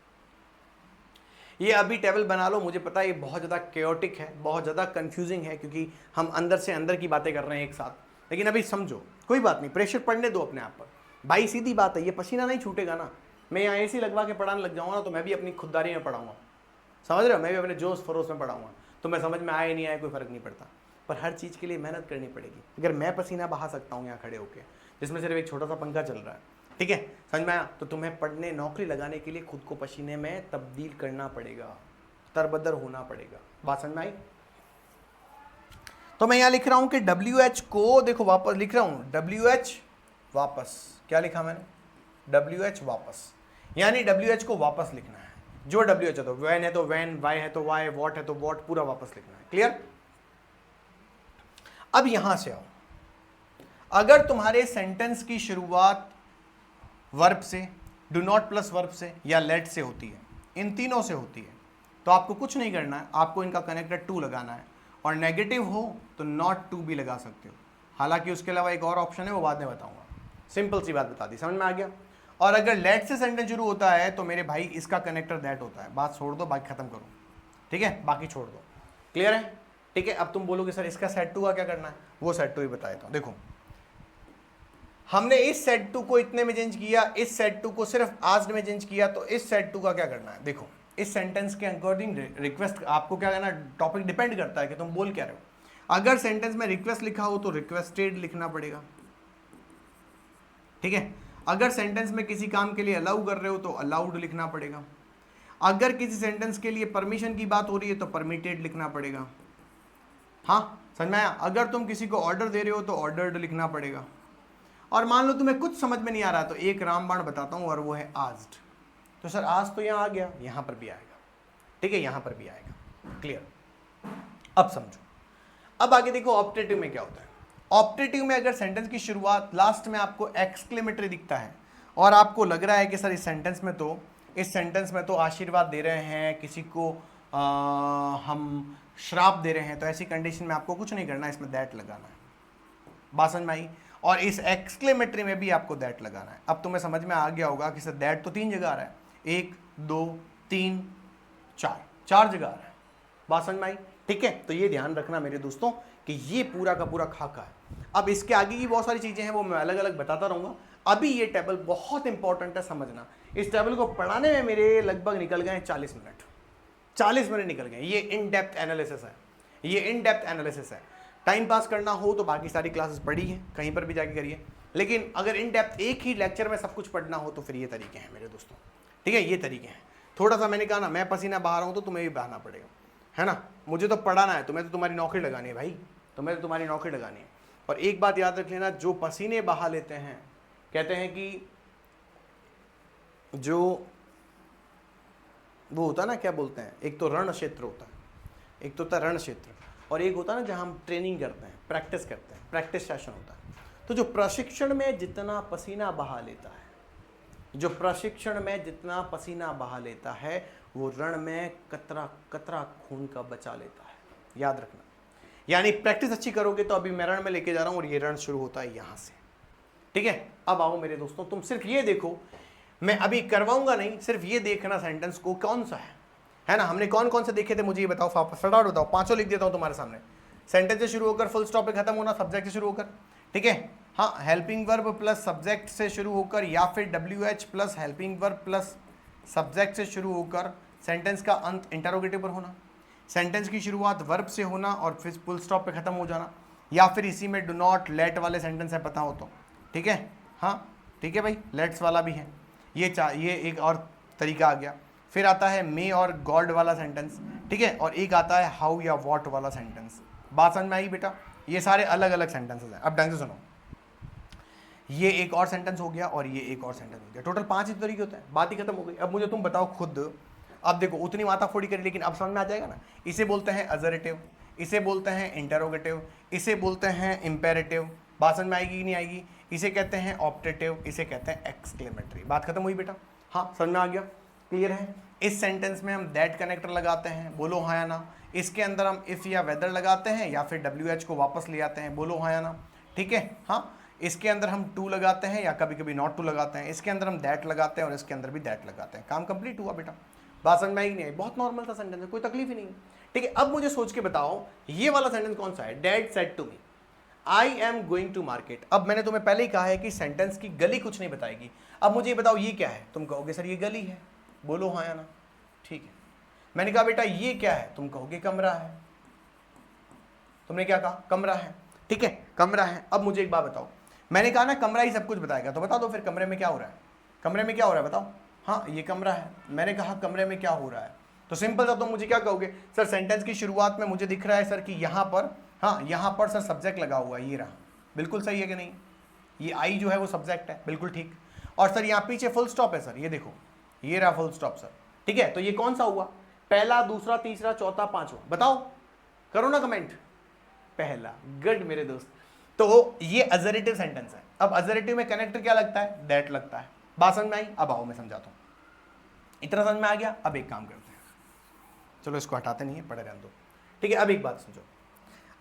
ये अभी टेबल बना लो, मुझे पता है ये बहुत ज़्यादा केओटिक है, बहुत ज़्यादा कंफ्यूजिंग है, क्योंकि हम अंदर से अंदर की बातें कर रहे हैं एक साथ, लेकिन अभी समझो, कोई बात नहीं, प्रेशर पड़ने दो अपने आप पर भाई, सीधी बात है, ये पसीना नहीं छूटेगा ना। मैं यहाँ AC लगवा के पढ़ाने लग जाऊँगा ना, तो मैं भी अपनी खुददारी में पढ़ाऊँगा, समझ रहे हो? मैं भी अपने जोश फरोश में पढ़ाऊँगा, तो मैं समझ में आए नहीं आए कोई फ़र्क नहीं पड़ता, पर हर चीज़ के लिए मेहनत करनी पड़ेगी। अगर मैं पसीना बहा सकता हूँ यहाँ खड़े होकर, जिसमें सिर्फ एक छोटा सा पंखा चल रहा है, ठीक है, समझ में आया? तो तुम्हें पढ़ने, नौकरी लगाने के लिए खुद को पसीने में तब्दील करना पड़ेगा, तरबदर होना पड़ेगा। बात समझ में आई? तो मैं यहाँ लिख रहा हूँ कि WH को, देखो वापस लिख रहा हूँ, WH वापस, क्या लिखा मैंने? WH वापस, यानी WH को वापस लिखना है। जो WH है तो वैन है तो वैन, वाई है तो वाई, वॉट है तो वॉट, पूरा वापस लिखना है। क्लियर? अब यहां से आओ, अगर तुम्हारे सेंटेंस की शुरुआत वर्ब से, डू नॉट प्लस वर्ब से या लेट से होती है, इन तीनों से होती है, तो आपको कुछ नहीं करना है, आपको इनका कनेक्टर टू लगाना है, और नेगेटिव हो तो नॉट टू भी लगा सकते हो। हालांकि उसके अलावा एक और ऑप्शन है, वो बाद में बताऊंगा। सिंपल सी बात बता दी, समझ में आ गया? और अगर लेट से सेंटेंस शुरू होता है तो मेरे भाई इसका कनेक्टर दैट होता है। बात छोड़ दो, बाकी खत्म करो, ठीक है, बाकी छोड़ दो। क्लियर है? ठीक है। अब तुम बोलोगे सर इसका सेट टू का क्या करना है, वो सेट टू ही बता देता हूँ। देखो हमने इस सेट टू को इतने में चेंज किया, इस सेट टू को सिर्फ आस्क्ड में चेंज किया, तो इस सेट टू का क्या करना है? देखो इस सेंटेंस के अकॉर्डिंग रिक्वेस्ट आपको क्या करना, टॉपिक डिपेंड करता है कि तुम बोल क्या रहे हो। अगर सेंटेंस में रिक्वेस्ट लिखा हो तो रिक्वेस्टेड लिखना पड़ेगा, ठीक है। अगर सेंटेंस में किसी काम के लिए अलाउ कर रहे हो तो अलाउड लिखना पड़ेगा। अगर किसी सेंटेंस के लिए परमिशन की बात हो रही है तो परमिटेड लिखना पड़ेगा। हाँ समझ में आया? अगर तुम किसी को ऑर्डर दे रहे हो तो ऑर्डर्ड लिखना पड़ेगा। और मान लो तुम्हें कुछ समझ में नहीं आ रहा तो एक रामबाण बताता हूं, और वो है आस्क्ड। तो सर आज तो यहाँ आ गया, यहाँ पर भी आएगा, ठीक है, यहाँ पर भी आएगा। क्लियर? अब समझो, अब आगे देखो ऑप्टेटिव में क्या होता है। ऑप्टेटिव में अगर सेंटेंस की शुरुआत लास्ट में आपको एक्सक्लेमेटरी दिखता है और आपको लग रहा है कि सर इस सेंटेंस में तो आशीर्वाद दे रहे हैं, किसी को हम श्राप दे रहे हैं, तो ऐसी कंडीशन में आपको कुछ नहीं करना, इसमें दैट लगाना है। बात समझ में आई? और इस एक्सक्लेमेटरी में भी आपको दैट लगाना है। अब तुम्हें समझ में आ गया होगा कि सर दैट तो 3 जगह आ रहा है, 1 2 3 4 जगह आ रहा है। बात समझ में आई? ठीक है, तो ये ध्यान रखना मेरे दोस्तों कि ये पूरा का पूरा खाका है। अब इसके आगे की बहुत सारी चीजें हैं, वो मैं अलग अलग बताता रहूंगा। अभी ये टेबल बहुत इंपॉर्टेंट है, समझना। इस टेबल को पढ़ाने में मेरे लगभग निकल गए 40 मिनट, 40 मिनट निकल गए। ये इन डेप्थ एनालिसिस है, ये इन डेप्थ एनालिसिस है। टाइम पास करना हो तो बाकी सारी क्लासेस पढ़ी हैं, कहीं पर भी जाके करिए, लेकिन अगर इन डेप्थ एक ही लेक्चर में सब कुछ पढ़ना हो तो फिर ये तरीके हैं मेरे दोस्तों, ठीक है, ये तरीके हैं। थोड़ा सा मैंने कहा ना, मैं पसीना बहा रहा हूं तो तुम्हें भी बहाना पड़ेगा, है ना। मुझे तो पढ़ाना है, तुम्हें तो तुम्हारी नौकरी लगानी है भाई, तुम्हें तो तुम्हारी नौकरी लगानी है। और एक बात याद रख लेना, जो पसीने बहा लेते हैं, कहते हैं कि जो वो होता है ना, क्या बोलते हैं, एक तो रण क्षेत्र होता है, एक तो होता है रण क्षेत्र, और एक होता है ना जहाँ हम ट्रेनिंग करते हैं, प्रैक्टिस करते हैं, प्रैक्टिस सेशन होता है। तो जो प्रशिक्षण में जितना पसीना बहा लेता है, जो प्रशिक्षण में जितना पसीना बहा लेता है, वो रण में कतरा कतरा खून का बचा लेता है, याद रखना। यानी प्रैक्टिस अच्छी करोगे तो अभी मैं रण में लेके जा रहा हूं और ये रण शुरू होता है यहां से, ठीक है। अब आओ मेरे दोस्तों, तुम सिर्फ ये देखो, मैं अभी करवाऊंगा नहीं, सिर्फ ये देखना सेंटेंस को कौन सा है ना। हमने कौन कौन से देखे थे मुझे ये बताओ, फटाफट बताओ, पांचों लिख देता हूं तुम्हारे सामने। सेंटेंस से शुरू होकर फुल स्टॉप पे खत्म होना, सब्जेक्ट से शुरू होकर, ठीक है। हाँ, हेल्पिंग वर्ब प्लस सब्जेक्ट से शुरू होकर, या फिर WH plus helping verb plus subject से शुरू होकर सेंटेंस का अंत इंटरोगेटिव पर होना, सेंटेंस की शुरुआत वर्ब से होना और फिर फुल स्टॉप पे खत्म हो जाना, या फिर इसी में डू नॉट लेट वाले सेंटेंस है पता हो तो, ठीक है। हाँ ठीक है भाई, लेट्स वाला भी है, ये एक और तरीका आ गया। फिर आता है मे और गॉड वाला सेंटेंस, ठीक है, और एक आता है हाउ या वॉट वाला सेंटेंस। बात समझ में आई बेटा? ये सारे अलग अलग सेंटेंसेस हैं। अब ढंग से सुनो, ये एक और सेंटेंस हो गया और ये एक और सेंटेंस हो गया, टोटल 5 ही तरीके होते हैं, बात ही खत्म हो गई। अब मुझे तुम बताओ खुद, अब देखो उतनी माथाफोड़ी करी, लेकिन अब समझ में आ जाएगा ना। इसे बोलते हैं अजरेटिव, इसे बोलते हैं इंटरोगेटिव, इसे बोलते हैं इंपेरेटिव, बात समझ में आएगी कि नहीं आएगी। इसे कहते हैं ऑप्टेटिव, इसे कहते हैं एक्सक्लेमेटरी। बात खत्म हुई बेटा? हाँ समझ में आ गया, क्लियर है। इस सेंटेंस में हम दैट कनेक्टर लगाते हैं, बोलो हाँ या ना। इसके अंदर हम इफ या वेदर लगाते हैं या फिर WH को वापस ले आते हैं, बोलो हाँ या ना, ठीक है। हाँ, इसके अंदर हम टू लगाते हैं या कभी कभी नॉट टू लगाते हैं, इसके अंदर हम दैट लगाते हैं और इसके अंदर भी दैट लगाते हैं, काम कंप्लीट हुआ बेटा। बात समझ में आई नहीं आई? बहुत नॉर्मल था सेंटेंस, कोई तकलीफ ही नहीं है, ठीक है। अब मुझे सोच के बताओ ये वाला सेंटेंस कौन सा है? Dad said to me I am going to market. अब मैंने तुम्हें पहले ही कहा है कि सेंटेंस की गली कुछ नहीं बताएगी। अब मुझे बताओ ये क्या है? तुम कहोगे सर ये गली है, बोलो हाँ या ना, ठीक है। मैंने कहा बेटा ये क्या है? तुम कहोगे कमरा है। तुमने क्या कहा? कमरा है, ठीक है, कमरा है। अब मुझे एक बात बताओ, मैंने कहा ना कमरा ही सब कुछ बताएगा, तो बता दो फिर कमरे में क्या हो रहा है? कमरे में क्या हो रहा है बताओ? हाँ ये कमरा है। मैंने कहा कमरे में क्या हो रहा है, तो सिंपल सा तुम मुझे क्या कहोगे? सर सेंटेंस की शुरुआत में मुझे दिख रहा है सर कि यहाँ पर, हाँ यहाँ पर सर सब्जेक्ट लगा हुआ है, ये रहा। बिल्कुल सही है कि नहीं? ये आई जो है वो सब्जेक्ट है, बिल्कुल ठीक। और सर यहाँ पीछे फुल स्टॉप है सर, ये देखो ये रहा फुल स्टॉप सर, ठीक है। तो ये कौन सा हुआ? पहला, दूसरा, तीसरा, चौथा, पांचवा, बताओ, करो ना कमेंट। पहला, गुड मेरे दोस्त। तो ये अजरेटिव सेंटेंस है। अब अजरेटिव में कनेक्टर क्या लगता है? दैट लगता है। बात समझ में आई? अब आओ मैं समझाता हूं। इतना समझ में आ गया? अब एक काम करते हैं, चलो इसको हटाते नहीं है, पढ़े रहने दो, ठीक है। अब एक बात समझो,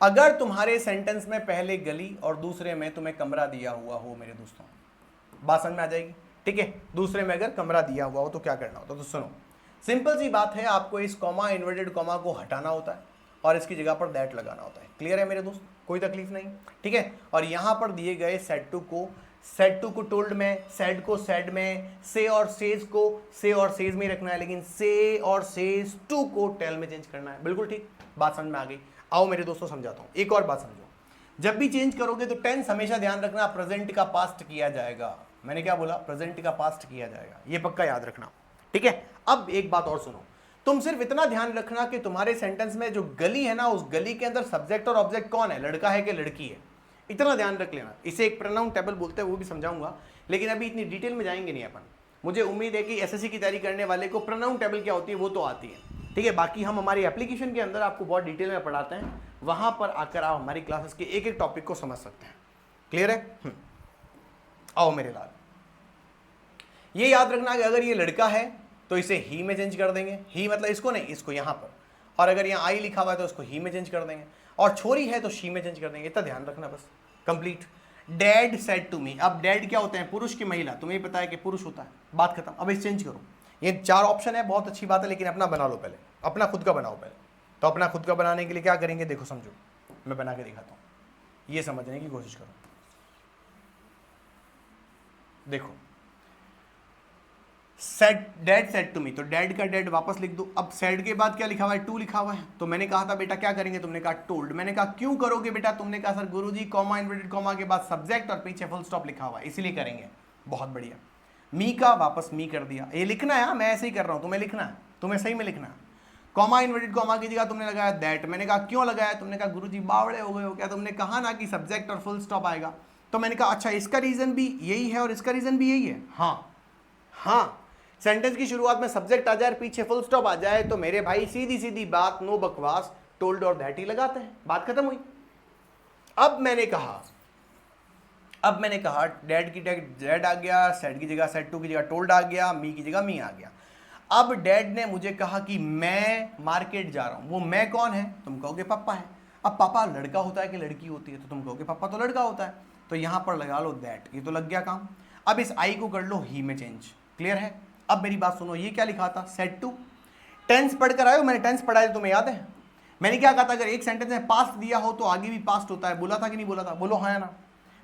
अगर तुम्हारे सेंटेंस में पहले गली और दूसरे में तुम्हें कमरा दिया हुआ हो मेरे दोस्तों, बात समझ में आ जाएगी, ठीक है। दूसरे में अगर कमरा दिया हुआ हो तो क्या करना होता है? तो सुनो, सिंपल सी बात है, आपको इस कॉमा, इन्वर्टेड कॉमा को हटाना होता है और इसकी जगह पर दैट लगाना होता है। क्लियर है मेरे दोस्त? कोई तकलीफ नहीं, ठीक है। और यहां पर दिए गए सेड टू को टोल्ड में, सेड को सेड में, से और सेज को से और सेज में रखना है, लेकिन से और सेज टू को टेल में चेंज करना है। बिल्कुल ठीक, बात समझ में आ गई। आओ मेरे दोस्तों समझाता हूं, एक और बात समझो। जब भी चेंज करोगे तो टेंस हमेशा ध्यान रखना प्रेजेंट का पास्ट किया जाएगा। मैंने क्या बोला? प्रेजेंट का पास्ट किया जाएगा, ये पक्का याद रखना, ठीक है। अब एक बात और सुनो, तुम सिर्फ इतना ध्यान रखना कि तुम्हारे सेंटेंस में जो गली है ना, उस गली के अंदर सब्जेक्ट और ऑब्जेक्ट कौन है, लड़का है कि लड़की है, इतना ध्यान रख लेना। इसे एक प्रोनाउन टेबल बोलते हैं, वो भी समझाऊंगा, लेकिन अभी इतनी डिटेल में जाएंगे नहीं अपन। मुझे उम्मीद है कि एसएससी की तैयारी करने वाले को प्रोनाउन टेबल क्या होती है वो तो आती है, ठीक है। बाकी हम हमारी एप्लीकेशन के अंदर आपको बहुत डिटेल में पढ़ाते हैं, वहां पर आकर आप हमारी क्लासेस के एक एक टॉपिक को समझ सकते हैं। क्लियर है? आओ मेरे लाल, ये याद रखना कि अगर ये लड़का है तो इसे ही में चेंज कर देंगे, ही मतलब इसको नहीं, इसको यहां पर। और अगर यहाँ आई लिखा हुआ है तो उसको ही में चेंज कर देंगे, और छोरी है तो शी में चेंज कर देंगे। इतना ध्यान रखना बस, complete. Dad said to me, अब डैड क्या होते हैं? पुरुष की महिला, तुम्हें पता है कि पुरुष होता है, बात खत्म। अब इसे चेंज करो, ये 4 ऑप्शन है, बहुत अच्छी बात है, लेकिन अपना बना लो पहले, अपना खुद का बनाओ पहले। तो अपना खुद का बनाने के लिए क्या करेंगे? देखो समझो, मैं बना के दिखाता हूं, ये समझने की कोशिश करो। देखो, said, dad said to me, तो डैड का डैड वापस लिख दो। अब सेड के बाद क्या लिखा हुआ है? टू लिखा हुआ है। तो मैंने कहा था बेटा क्या करेंगे? तुमने कहा टोल्ड। मैंने कहा क्यों करोगे बेटा? तुमने कहा सर गुरुजी कॉमा, इन्वर्टेड कॉमा के बाद सब्जेक्ट और पीछे फुल स्टॉप लिखा हुआ है, इसीलिए करेंगे। बहुत बढ़िया। मी का वापस मी कर दिया, ये लिखना है, मैं ऐसे ही कर रहा हूं, तुम्हें लिखना है, तुम्हें सही में लिखना है। कॉमा इन्वर्टेड कॉमा की जगह तुमने लगाया दैट, मैंने कहा क्यों लगाया, तुमने कहा गुरुजी बावड़े हो गए हो क्या, तुमने कहा ना कि सब्जेक्ट और फुल स्टॉप आएगा, तो मैंने कहा अच्छा इसका रीजन भी यही है और इसका रीजन भी यही है। हाँ, सेंटेंस की शुरुआत में सब्जेक्ट आ जाए, पीछे फुल स्टॉप आ जाए, तो मेरे भाई सीधी सीधी बात, नो बकवास, टोल्ड और दैट ही लगाते हैं, बात खत्म हुई। अब मैंने कहा डैड की डैड आ गया, सेड की जगह सेड टू की जगह टोल्ड आ गया, मी की जगह मी आ गया। अब डैड ने मुझे कहा कि मैं मार्केट जा रहा हूं, वो मैं कौन है, तुम कहोगे पापा है। अब पापा लड़का होता है कि लड़की होती है, तो तुम कहोगे पापा तो लड़का होता है, तो यहां पर लगा लो दैट, ये तो लग गया काम। अब इस आई को कर लो ही में चेंज, क्लियर है। अब मेरी बात सुनो, ये क्या लिखा था, सेड टू, टेंस पढ़कर आए हो, मैंने टेंस पढ़ाया तुम्हें याद है, मैंने क्या कहा था, अगर एक सेंटेंस में पास्ट दिया हो तो आगे भी पास्ट होता है, बोला था कि नहीं बोला था, बोलो हाँ या ना,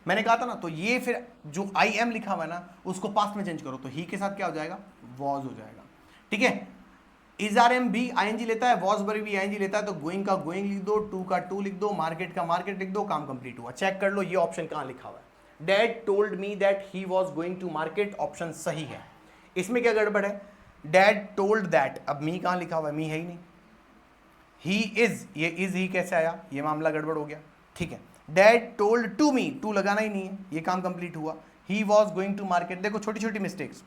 मैंने कहा था ना। तो ये फिर जो आई एम लिखा हुआ है ना, उसको पास्ट में चेंज करो, तो ही के साथ क्या हो जाएगा, वॉज हो जाएगा, ठीक है। इज आर एम भी आईएनजी लेता है, वॉज बरी भी आईएनजी लेता है, तो गोइंग का गोइंग लिख दो, टू का टू लिख दो, मार्केट का मार्केट लिख दो, काम कंप्लीट हुआ। चेक कर लो ये ऑप्शन कहां लिखा हुआ है, dad told me that he was going to market, option सही है। इसमें क्या गड़बड़ है, डैड टोल्ड दैट, अब मी कहां लिखा हुआ है, मी है ही नहीं, ही इज, ये इज ही कैसे आया, ये मामला गड़बड़ हो गया, ठीक है। Dad told to me, to लगाना ही नहीं है, ये काम कंप्लीट हुआ। He was going to market, देखो छोटी छोटी मिस्टेक्स।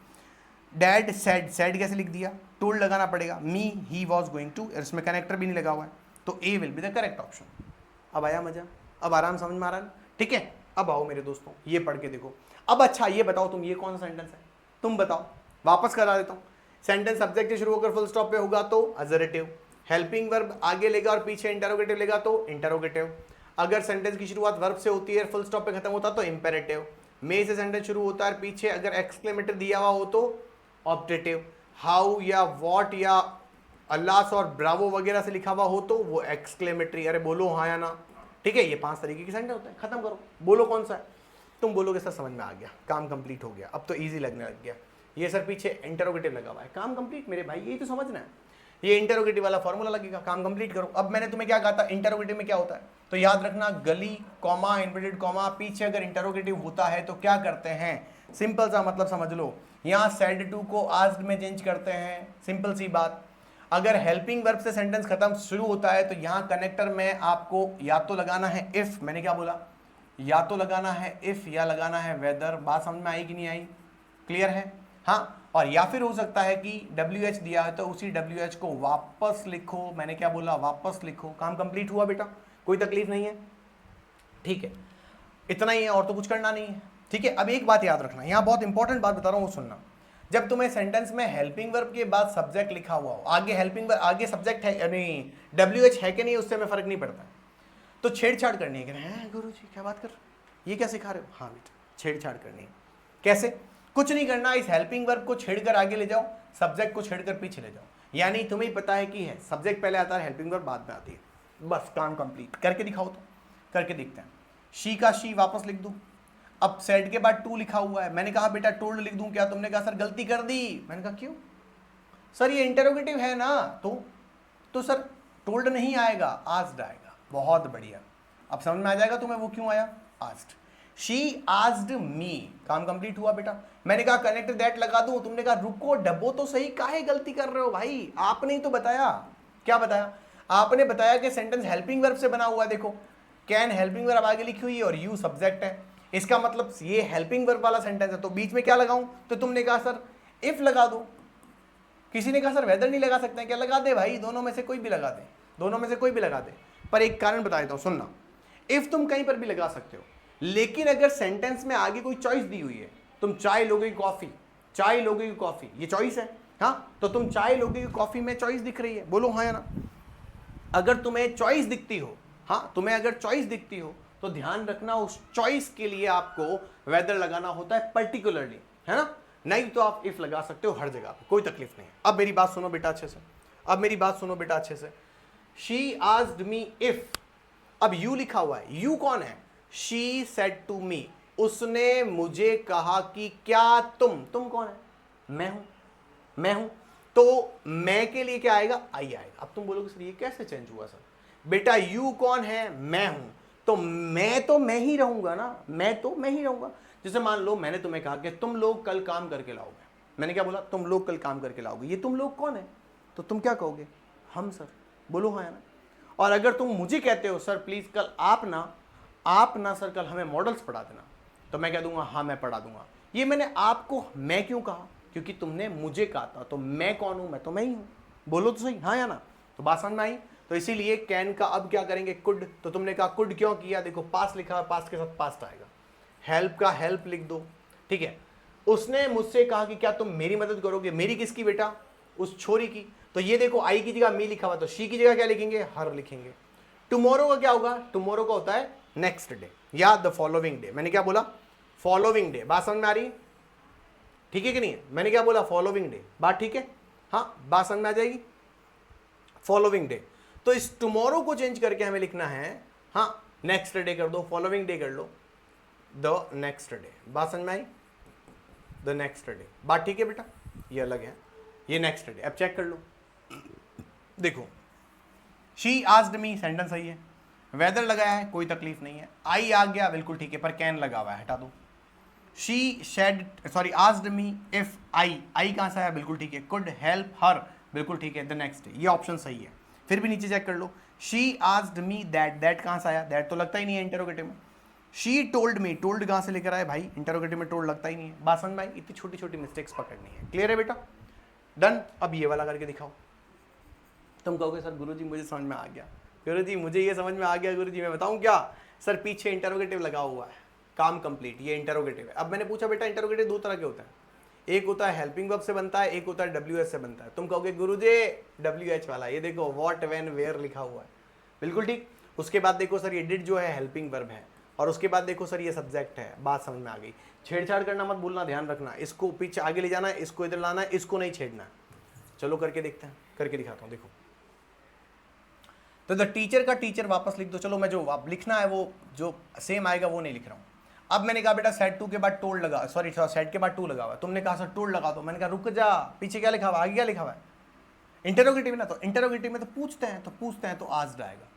डैड सेड, सेड कैसे लिख दिया, टोल्ड लगाना पड़ेगा, me he was going to, इसमें कनेक्टर भी नहीं लगा हुआ है, तो A will be the correct option. अब आया मजा, अब आराम समझ में आ रहा है, ठीक है। अब आओ मेरे दोस्तों, ये पढ़ के देखो। अब अच्छा ये बताओ तुम, ये कौन सा सेंटेंस है, तुम बताओ, वापस करा देता हूं। सेंटेंस सब्जेक्ट से शुरू होकर फुल स्टॉप पे होगा तो अजरेटिव, हेल्पिंग वर्ब आगे लेगा और पीछे इंटरोगेटिव लेगा तो इंटरोगेटिव, अगर सेंटेंस की शुरुआत वर्ब से होती है फुल स्टॉप पे खत्म होता तो इंपेरेटिव, मे से सेंटेंस शुरू होता है, पीछे अगर एक्सक्लेमेटिव दिया हुआ हो तो ऑप्टेटिव, हाउ या व्हाट या अल्लाह और ब्रावो वगैरह से लिखा हुआ हो तो वो एक्सक्लेमेटरी, अरे बोलो हाँ या ना, ठीक है। ये 5 तरीके के सेंटेंस होते हैं, खत्म करो, बोलो कौन सा है, तुम बोलोगे सर समझ में आ गया, काम कंप्लीट हो गया, अब तो इजी लगने लग गया, ये सर पीछे इंटरोगेटिव लगा हुआ है, काम कंप्लीट मेरे भाई, यही तो समझना है, ये इंटरोगेटिव वाला फॉर्मूला लगेगा, काम कंप्लीट करो। अब मैंने तुम्हें क्या कहा था, इंटरोगेटिव में क्या होता है, तो याद रखना गली कॉमा इन्वर्टेड कॉमा, पीछे अगर इंटरोगेटिव होता है तो क्या करते हैं, सिंपल सा मतलब समझ लो, यहाँ सेड टू को आस्क्ड में चेंज करते हैं, सिंपल सी बात। अगर हेल्पिंग वर्ब से सेंटेंस खत्म शुरू होता है तो यहाँ कनेक्टर में आपको या तो लगाना है इफ, मैंने क्या बोला, या तो लगाना है इफ या लगाना है वेदर, बात समझ में आई कि नहीं आई, क्लियर है। हाँ, और या फिर हो सकता है कि WH दिया है तो उसी WH को वापस लिखो, मैंने क्या बोला, वापस लिखो, काम कंप्लीट हुआ बेटा, कोई तकलीफ नहीं है, ठीक है, इतना ही है और तो कुछ करना नहीं है, ठीक है। अब एक बात याद रखना, यहाँ बहुत इंपॉर्टेंट बात बता रहा हूँ, वो सुनना, जब तुम्हें सेंटेंस में हेल्पिंग वर्ब के बाद सब्जेक्ट लिखा हुआ हो, आगे हेल्पिंग वर्ब आगे सब्जेक्ट है नहीं, WH है कि नहीं, उससे में फर्क नहीं पड़ता, तो छेड़छाड़ करनी है, हैं गुरुजी क्या बात कर रहे हो, ये क्या सिखा रहे हो, हाँ बेटा छेड़छाड़ करनी है, कैसे, कुछ नहीं करना, इस हेल्पिंग वर्ब को छेड़कर आगे ले जाओ, सब्जेक्ट को छेड़कर पीछे ले जाओ, यानी तुम्हें पता है कि है सब्जेक्ट पहले आता है, हेल्पिंग वर्ब बाद में आती है, बस काम कंप्लीट करके दिखाओ, तो करके देखते हैं। शी का शी वापस लिख दूं, अब सेड के बाद टू लिखा हुआ है, मैंने कहा बेटा टोल्ड लिख दूं क्या, तुमने कहा सर गलती कर दी, मैंने कहा क्यों सर, ये इंटरोगेटिव है ना, तो सर टोल्ड नहीं आएगा, आस्क्ड आएगा, बहुत बढ़िया, अब समझ में आ जाएगा तुम्हें वो क्यों आया, आस्क्ड। शी आस्क्ड मी, काम कंप्लीट हुआ बेटा। मैंने कहा कनेक्ट दैट लगा दूं, तुमने कहा रुको डबो तो सही, काहे गलती कर रहे हो भाई, आपने ही तो बताया, क्या बताया, आपने बताया कि सेंटेंस हेल्पिंग वर्ब से बना हुआ है, देखो कैन हेल्पिंग वर्ब आगे लिखी हुई है और यू सब्जेक्ट है, इसका मतलब ये हेल्पिंग वर्ब वाला सेंटेंस है, तो बीच में क्या लगाऊं, तो तुमने कहा सर इफ लगा दो, किसी ने कहा सर वेदर नहीं लगा सकते हैं क्या, लगा दे भाई, दोनों में से कोई भी लगा दे, दोनों में से कोई भी लगा दे, पर एक कारण बता देता हूं, सुनना, इफ तुम कहीं पर भी लगा सकते हो, लेकिन अगर सेंटेंस में आगे कोई चॉइस दी हुई है, तुम चाय लोगे कि कॉफी, चाय लोगे कि कॉफी, ये चॉइस है, हाँ, तो तुम चाय लोगे कि कॉफी में चॉइस दिख रही है, बोलो हाँ या ना, अगर तुम्हें चॉइस दिखती हो, हाँ तुम्हें अगर चॉइस दिखती हो तो ध्यान रखना उस चॉइस के लिए आपको वेदर लगाना होता है पर्टिकुलरली, है ना, नहीं तो आप इफ लगा सकते हो हर जगह पे, कोई तकलीफ नहीं है। अब मेरी बात सुनो बेटा अच्छे से, अब मेरी बात सुनो बेटा अच्छे से, शी आस्क्ड मी इफ, अब यू लिखा हुआ है, यू कौन है, शी सेड टू मी, उसने मुझे कहा कि क्या तुम कौन है, मैं हूं, तो मैं के लिए क्या आएगा, आई आएगा। अब तुम बोलोगे सर ये कैसे चेंज हुआ सर, बेटा यू कौन है, मैं हूं, तो मैं ही रहूंगा ना, मैं ही रहूंगा। जैसे मान लो मैंने तुम्हें कहा कि तुम लोग कल काम करके लाओगे, मैंने क्या बोला, तुम लोग कल काम करके लाओगे। ये तुम लोग कौन है? तो तुम क्या कहोगे? हम सर। बोलो हाँ है ना। और अगर तुम मुझे कहते हो सर प्लीज कल आप ना सर कल हमें मॉडल्स पढ़ा देना, तो मैं कह दूंगा हाँ मैं पढ़ा दूंगा। ये मैंने आपको मैं क्यों कहा? क्योंकि तुमने मुझे कहा था। तो मैं कौन हूं? मैं तो मैं ही हूं। बोलो तो सही, हाँ या ना। तो बात समझ में आई। तो इसीलिए कैन का अब क्या करेंगे? कुड। तो तुमने कहा कुड क्यों किया? देखो पास लिखा है, पास के साथ पास्ट आएगा। हेल्प का हेल्प लिख दो, ठीक है। उसने मुझसे कहा कि क्या तुम मेरी मदद करोगे? मेरी किसकी बेटा? उस छोरी की। तो ये देखो आई की जगह मी लिखा हुआ, तो शी की जगह क्या लिखेंगे? हर लिखेंगे। टुमारो का क्या होगा? टुमारो का होता है नेक्स्ट डे या द फॉलोइंग डे। मैंने क्या बोला? Following day. बात समझ में आ रही है? ठीक है कि नहीं? मैंने क्या बोला? Following day. बात ठीक है? हाँ, बात समझ में आ जाएगी? Following day. तो इस टुमारो को चेंज करके हमें लिखना है, हाँ नेक्स्ट डे कर दो, फॉलोइंग डे कर लो, द नेक्स्ट डे। बात समझ में आई? The next day. बात ठीक है बेटा? ये अलग है, ये नेक्स्ट डे। अब चेक कर लो, देखो शी आस्क्ड मी, सेंटेंस सही है। वेदर लगाया है, कोई तकलीफ नहीं है। आई आ गया, बिल्कुल ठीक है, पर कैन लगा हुआ है, हटा दो। She said sorry asked me if I कहां से आया? बिल्कुल ठीक है। कुड हेल्प हर, बिल्कुल ठीक है। द नेक्स्ट डे, ये ऑप्शन सही है। फिर भी नीचे चेक कर लो, शी आस्क्ड मी दैट कहां से आया? दैट तो लगता ही नहीं है इंटरोगेटिव में। शी टोल्ड मी, टोल्ड कहां से लेकर आए भाई? इंटरोगेटिव में टोल्ड लगता ही नहीं है। बात समझ में आई? इतनी छोटी छोटी मिस्टेक्स पकड़नी है। क्लियर है बेटा? डन। अब ये वाला करके दिखाओ। तुम कहोगे सर गुरुजी मुझे समझ में आ गया, गुरुजी मुझे ये समझ में आ गया, गुरुजी मैं बताऊं क्या? सर पीछे इंटरोगेटिव लगा हुआ है, काम कंप्लीट, ये इंटरोगेटिव है। अब मैंने पूछा बेटा इंटरोगेटिव दो तरह के होते हैं, एक होता है हेल्पिंग वर्ब से बनता है, एक होता है WH से बनता है। तुम कहोगे गुरुजी WH वाला, ये देखो व्हाट व्हेन वेयर लिखा हुआ है, बिल्कुल ठीक। उसके बाद देखो सर ये डिड जो है हेल्पिंग वर्ब है, और उसके बाद देखो सर ये सब्जेक्ट है। बात समझ में आ गई? छेड़छाड़ करना मत भूलना, ध्यान रखना, इसको पीछे आगे ले जाना है, इसको इधर लाना है, इसको नहीं छेड़ना है। चलो करके देखते हैं, करके दिखाता हूँ। देखो तो द टीचर का टीचर वापस लिख दो। चलो मैं जो आप लिखना है वो जो सेम आएगा वो नहीं लिख रहा हूँ। अब मैंने कहा बेटा सेट टू के बाद टोल्ड लगा, सॉरी सेट के बाद टू लगा हुआ है। तुमने कहा सर टोल्ड लगा दो, मैंने कहा रुक जा, पीछे क्या लिखा हुआ, आगे क्या लिखा हुआ है? इंटरोगेटिव ना, तो इंटरोगेटिव में तो पूछते हैं तो आस्क्ड आएगा,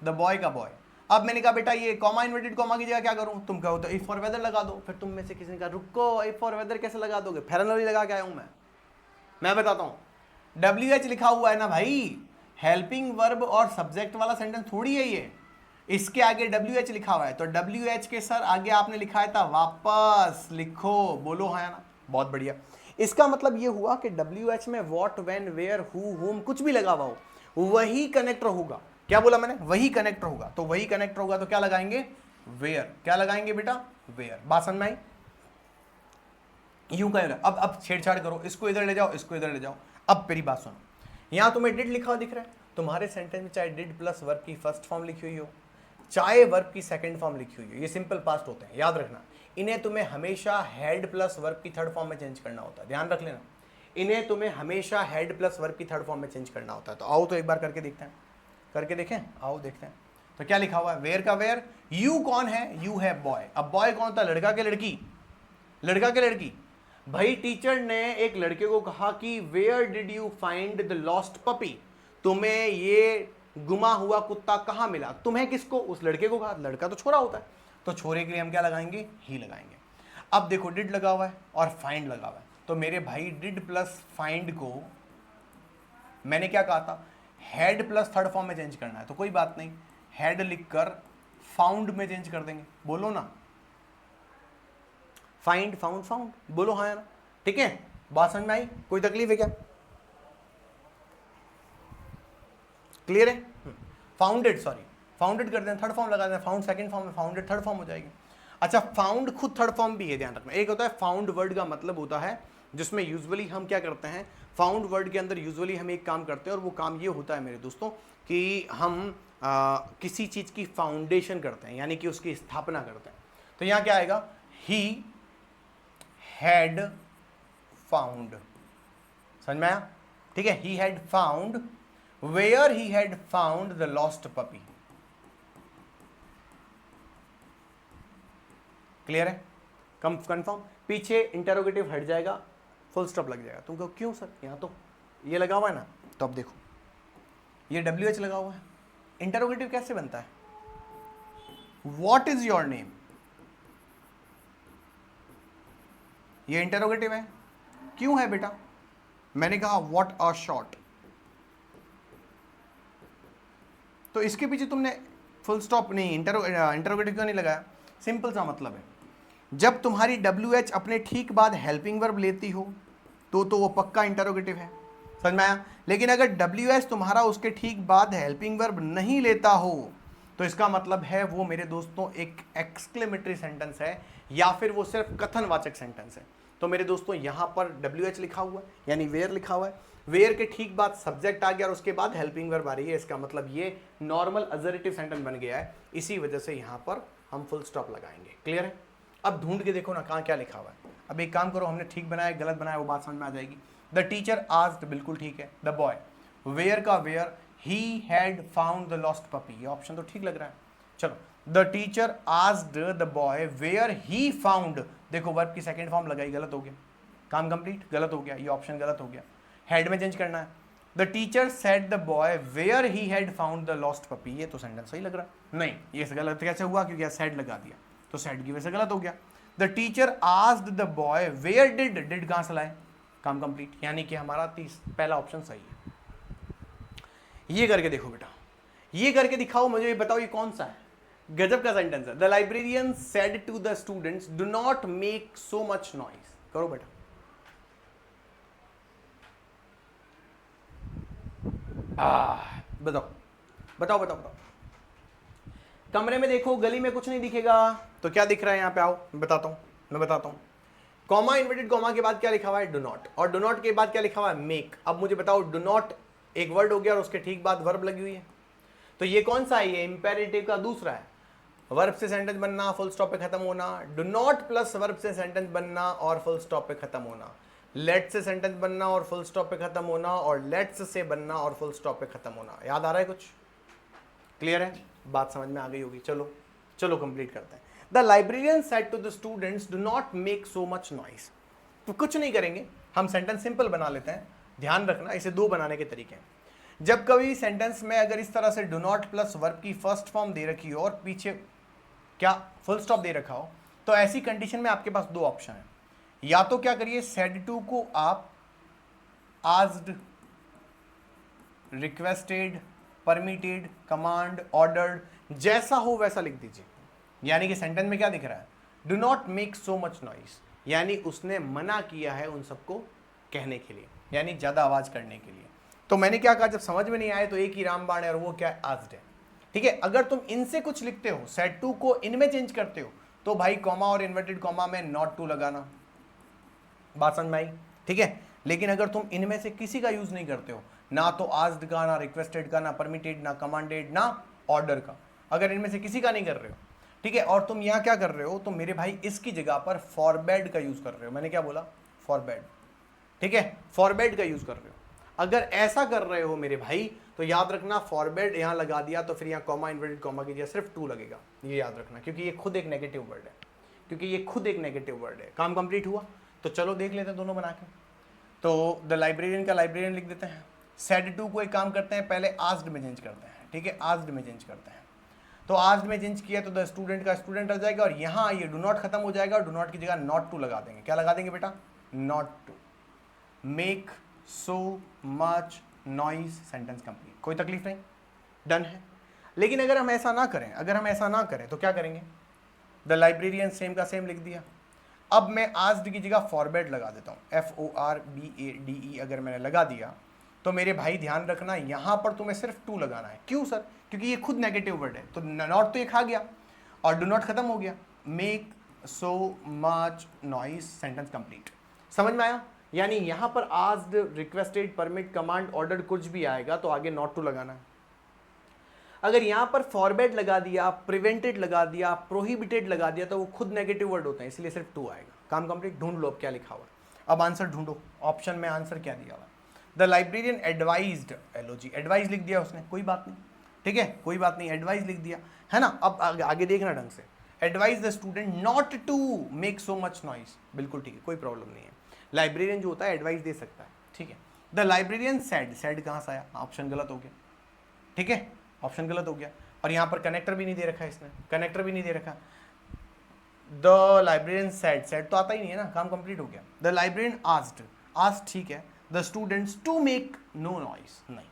द बॉय का बॉय। अब मैंने कहा बेटा ये कॉमा इन्वर्टेड कॉमा की जगह क्या करूं? तुम कहो तो इफ फॉर वेदर लगा दो। फिर तुम में से किसी ने कहा रुको इफ फॉर वेदर कैसे लगा दोगे? फेयर एंड लवली लगा के आया हूं मैं बताता हूं। WH लिखा हुआ है ना भाई, हेल्पिंग वर्ब और सब्जेक्ट वाला सेंटेंस थोड़ी है ये। इसके आगे WH लिखा हुआ है, तो WH के सर आगे आपने लिखा था वापस लिखो। बोलो हाँ ना? बहुत बढ़िया। इसका मतलब ये हुआ कि WH में व्हाट व्हेन वेयर हु हुम कुछ भी लगा हुआ हो वही कनेक्टर होगा। क्या बोला मैंने? वही कनेक्टर होगा। तो वही कनेक्टर होगा तो क्या लगाएंगे? वेयर। क्या लगाएंगे बेटा? वेयर। बात समझ में आई? यूं कहेगा। अब छेड़छाड़ करो, इसको इधर ले जाओ, इसको इधर ले जाओ। अब मेरी बात सुनो, यहां तुम्हें डिड लिखा हुआ दिख रहा है, तुम्हारे सेंटेंस में चाहे डिड प्लस वर्ब की फर्स्ट फॉर्म लिखी हुई हो, चाहे वर्ब की सेकंड फॉर्म लिखी हुई हो, ये सिंपल पास्ट होते हैं, याद रखना। इन्हें तुम्हें हमेशा हेड प्लस वर्ब की थर्ड फॉर्म में चेंज करना होता है, ध्यान रख लेना। इन्हें तुम्हें हमेशा हेड प्लस वर्ब की थर्ड फॉर्म में चेंज करना होता है। तो आओ तो एक बार करके देखते हैं, करके देखें, आओ देखते हैं। तो क्या लिखा हुआ है? वेयर का वेयर। यू कौन है? यू है बॉय। अब बॉय कौन था? लड़का के लड़की? लड़का के लड़की। भाई टीचर ने एक लड़के को कहा कि where did you find the lost puppy? तुम्हें ये गुमा हुआ कुत्ता कहां मिला? तुम्हें किसको? उस लड़के को कहा। लड़का तो छोरा होता है, तो छोरे के लिए हम क्या लगाएंगे? ही लगाएंगे। अब देखो डिड लगा हुआ है और फाइंड लगा हुआ है, तो मेरे भाई डिड प्लस फाइंड को मैंने क्या कहा था? हेड प्लस थर्ड फॉर्म में चेंज करना है। तो कोई बात नहीं, हेड लिखकर फाउंड में चेंज कर देंगे। बोलो ना, फाइंड फाउंड फाउंड। बोलो हाँ ना? ठीक है, बात समझ में आई? कोई तकलीफ है क्या? क्लियर है? फाउंडेड, सॉरी फाउंडेड कर दें, थर्ड फॉर्म लगा दें, फाउंड सेकंड फॉर्म में, फाउंडेड थर्ड फॉर्म हो जाएगी। अच्छा, फाउंड खुद थर्ड फॉर्म भी है, ध्यान रखना। एक होता है फाउंड वर्ड का मतलब होता है जिसमें यूजुअली हम क्या करते हैं, फाउंड वर्ड के अंदर यूजुअली हम एक काम करते हैं, और वो काम ये होता है मेरे दोस्तों कि हम किसी चीज़ की फाउंडेशन करते हैं, यानी कि उसकी स्थापना करते हैं। तो यहाँ क्या आएगा? He had found. समझ में आया? ठीक है, he had found where he had found the lost puppy. Clear है? कंफर्म? पीछे इंटरोगेटिव हट जाएगा, फुल स्टॉप लग जाएगा। तुम कहो क्यों सर? यहां तो ये लगा हुआ है ना। तो अब देखो ये WH लगा हुआ है, इंटरोगेटिव कैसे बनता है? व्हाट इज योर नेम, ये इंटरोगेटिव है, क्यों है बेटा? मैंने कहा व्हाट अ शॉट, तो इसके पीछे तुमने फुल स्टॉप नहीं, इंटरोगेटिव क्यों नहीं लगाया? सिंपल सा मतलब है, जब तुम्हारी WH अपने ठीक बाद हेल्पिंग वर्ब लेती हो तो वो पक्का इंटरोगेटिव है, समझ में आया? लेकिन अगर WH तुम्हारा उसके ठीक बाद हेल्पिंग वर्ब नहीं लेता हो तो इसका मतलब है वो मेरे दोस्तों एक एक्सक्लेमेटरी सेंटेंस है, या फिर वो सिर्फ कथनवाचक सेंटेंस है। तो मेरे दोस्तों यहां पर WH लिखा हुआ है, यानी वेयर लिखा हुआ है, वेयर के ठीक बाद सब्जेक्ट आ गया और उसके बाद हेल्पिंग वर्ब आ रही है, इसका मतलब ये नॉर्मल अजरेटिव सेंटेंस बन गया है, इसी वजह से यहां पर हम फुल स्टॉप लगाएंगे। क्लियर है? अब ढूंढ के देखो ना कहाँ क्या लिखा हुआ है। अब एक काम करो, हमने ठीक बनाया गलत बनाया वो बात समझ में आ जाएगी। द टीचर आस्क्ड, बिल्कुल ठीक है। द बॉय, वेयर का where, he had found the lost puppy, ये ऑप्शन तो ठीक लग रहा है। चलो, the teacher asked the boy where he found, देखो वर्ब की सेकंड फॉर्म लगाई, गलत हो गया, काम कंप्लीट, गलत हो गया, ये ऑप्शन गलत हो गया, हेड में चेंज करना है। The teacher said the boy where he had found the lost puppy, ये तो सेंटेंस सही लग रहा है। नहीं, ये गलत कैसे हुआ? क्योंकि सेड लगा दिया, तो सेड की वजह से गलत हो गया। The teacher asked the boy where did कहां से लाए, काम कंप्लीट, यानी कि हमारा पहला ऑप्शन सही है। ये करके देखो बेटा, ये करके दिखाओ मुझे, ये बताओ ये कौन सा है? गजब का सेंटेंस है। The librarian said to the students do not make so much noise, करो बेटा। बताओ बताओ बताओ बताओ। कमरे में देखो, गली में कुछ नहीं दिखेगा, तो क्या दिख रहा है यहाँ पे? आओ मैं बताता हूँ। कॉमा, इन्वर्टेड कॉमा के बाद क्या लिखा हुआ है? डू नॉट, और डू नॉट के बाद क्या लिखा हुआ है? मेक। अब मुझे बताओ, डू नॉट एक वर्ड हो गया और उसके ठीक बाद वर्ब लगी हुई है, तो ये कौन सा है? ये इंपेरेटिव का दूसरा है, वर्ब से सेंटेंस बनना, फुल स्टॉप पे खत्म होना। डू नॉट प्लस वर्ब से सेंटेंस बनना और फुल स्टॉप पे खत्म होना। लेट से सेंटेंस बनना और फुल स्टॉप पे खत्म होना, और लेट्स से बनना और फुल स्टॉप पे खत्म होना। याद आ रहा है कुछ? क्लियर है? बात समझ में आ गई होगी। चलो चलो कंप्लीट करते हैं। The librarian said to the students do not make so much noise. तो कुछ नहीं करेंगे, हम सेंटेंस सिंपल बना लेते हैं। ध्यान रखना, इसे दो बनाने के तरीके हैं। जब कभी सेंटेंस में अगर इस तरह से डू नॉट प्लस वर्ब की फर्स्ट फॉर्म दे रखी हो और पीछे क्या फुल स्टॉप दे रखा हो, तो ऐसी कंडीशन में आपके पास दो ऑप्शन है। या तो क्या करिए, सेड टू को आप asked, requested, permitted, command, ordered, जैसा हो वैसा लिख दीजिए। यानी कि सेंटेंस में क्या दिख रहा है? Do not make so much noise, यानी उसने मना किया है उन सबको कहने के लिए, यानी ज्यादा आवाज करने के लिए। तो मैंने क्या कहा, जब समझ में नहीं आए तो एक ही रामबाण है और वो क्या है? आस्क्ड है। ठीक है, अगर तुम इनसे कुछ लिखते हो, सेड टू को इनमें चेंज करते हो, तो भाई कॉमा और इन्वर्टेड कॉमा में नॉट टू लगाना। बात समझ में आई? ठीक है, लेकिन अगर तुम इनमें से किसी का यूज नहीं करते हो, ना तो आस्क्ड का, ना रिक्वेस्टेड का, ना परमिटेड, ना कमांडेड, ना ऑर्डर का, अगर इनमें से किसी का नहीं कर रहे हो, ठीक है, और तुम यहां क्या कर रहे हो, तो मेरे भाई इसकी जगह पर फॉरबेड का यूज कर रहे हो। मैंने क्या बोला? फॉरबेड। ठीक है, फॉरबेड का यूज कर रहे हो। अगर ऐसा कर रहे हो मेरे भाई, तो याद रखना फॉरबेड यहां लगा दिया तो फिर यहां कॉमा, इन्वर्टेड कॉमा की जगह सिर्फ टू लगेगा, ये याद रखना, क्योंकि ये खुद एक नेगेटिव वर्ड है। काम कंप्लीट हुआ? तो चलो देख लेते हैं दोनों बना के। तो द लाइब्रेरियन का लाइब्रेरियन लिख देते हैं। सेड टू को एक काम करते हैं, पहले आस्क्ड में चेंज करते हैं। ठीक है, आस्क्ड में चेंज करते हैं। तो आस्क्ड में चेंज किया तो द स्टूडेंट का स्टूडेंट रह जाएगा, और यहाँ ये डू नॉट खत्म हो जाएगा, और डू नॉट की जगह नॉट टू लगा देंगे। क्या लगा देंगे बेटा? Not to make so much noise, sentence complete. कोई तकलीफ नहीं, डन है। लेकिन अगर हम ऐसा ना करें तो क्या करेंगे? द लाइब्रेरियन सेम का सेम लिख दिया। अब मैं आस्क्ड की जगह फॉरबेड लगा देता हूं, FORBADE अगर मैंने लगा दिया, तो मेरे भाई ध्यान रखना यहां पर तुम्हें सिर्फ टू लगाना है। क्यों सर? क्योंकि ये खुद नेगेटिव वर्ड है, तो नॉट तो ये खा गया और डू नॉट खत्म हो गया। Make so much noise, sentence complete. समझ में आया? यानी यहां पर asked, requested, permit, command, order कुछ भी आएगा तो आगे नॉट टू लगाना है। अगर यहां पर फॉरबेड लगा दिया, प्रिवेंटेड लगा दिया, प्रोहिबिटेड लगा दिया, तो वो खुद नेगेटिव वर्ड होते हैं, इसलिए सिर्फ टू आएगा। काम कंप्लीट। ढूंढ लो अब क्या लिखा हुआ है। अब आंसर ढूंढो, ऑप्शन में आंसर क्या दिया हुआ है? The librarian advised, LOG, advise लिख दिया उसने, कोई बात नहीं, ठीक है, कोई बात नहीं, एडवाइज लिख दिया है ना। अब आगे देखना ढंग से, advise the student not to make so much noise, बिल्कुल ठीक है, कोई प्रॉब्लम नहीं है। लाइब्रेरियन जो होता है एडवाइस दे सकता है, ठीक है। द लाइब्रेरियन सेड, सेड कहां से आया? ऑप्शन गलत हो गया, ठीक है, ऑप्शन गलत हो गया। और यहाँ पर कनेक्टर भी नहीं दे रखा है इसने, कनेक्टर भी नहीं दे रखा। द लाइब्रेरियन सेड तो आता ही नहीं है ना, काम कंप्लीट हो गया। द लाइब्रेरियन आस्क्ड ठीक है, the students to make no noise, नहीं,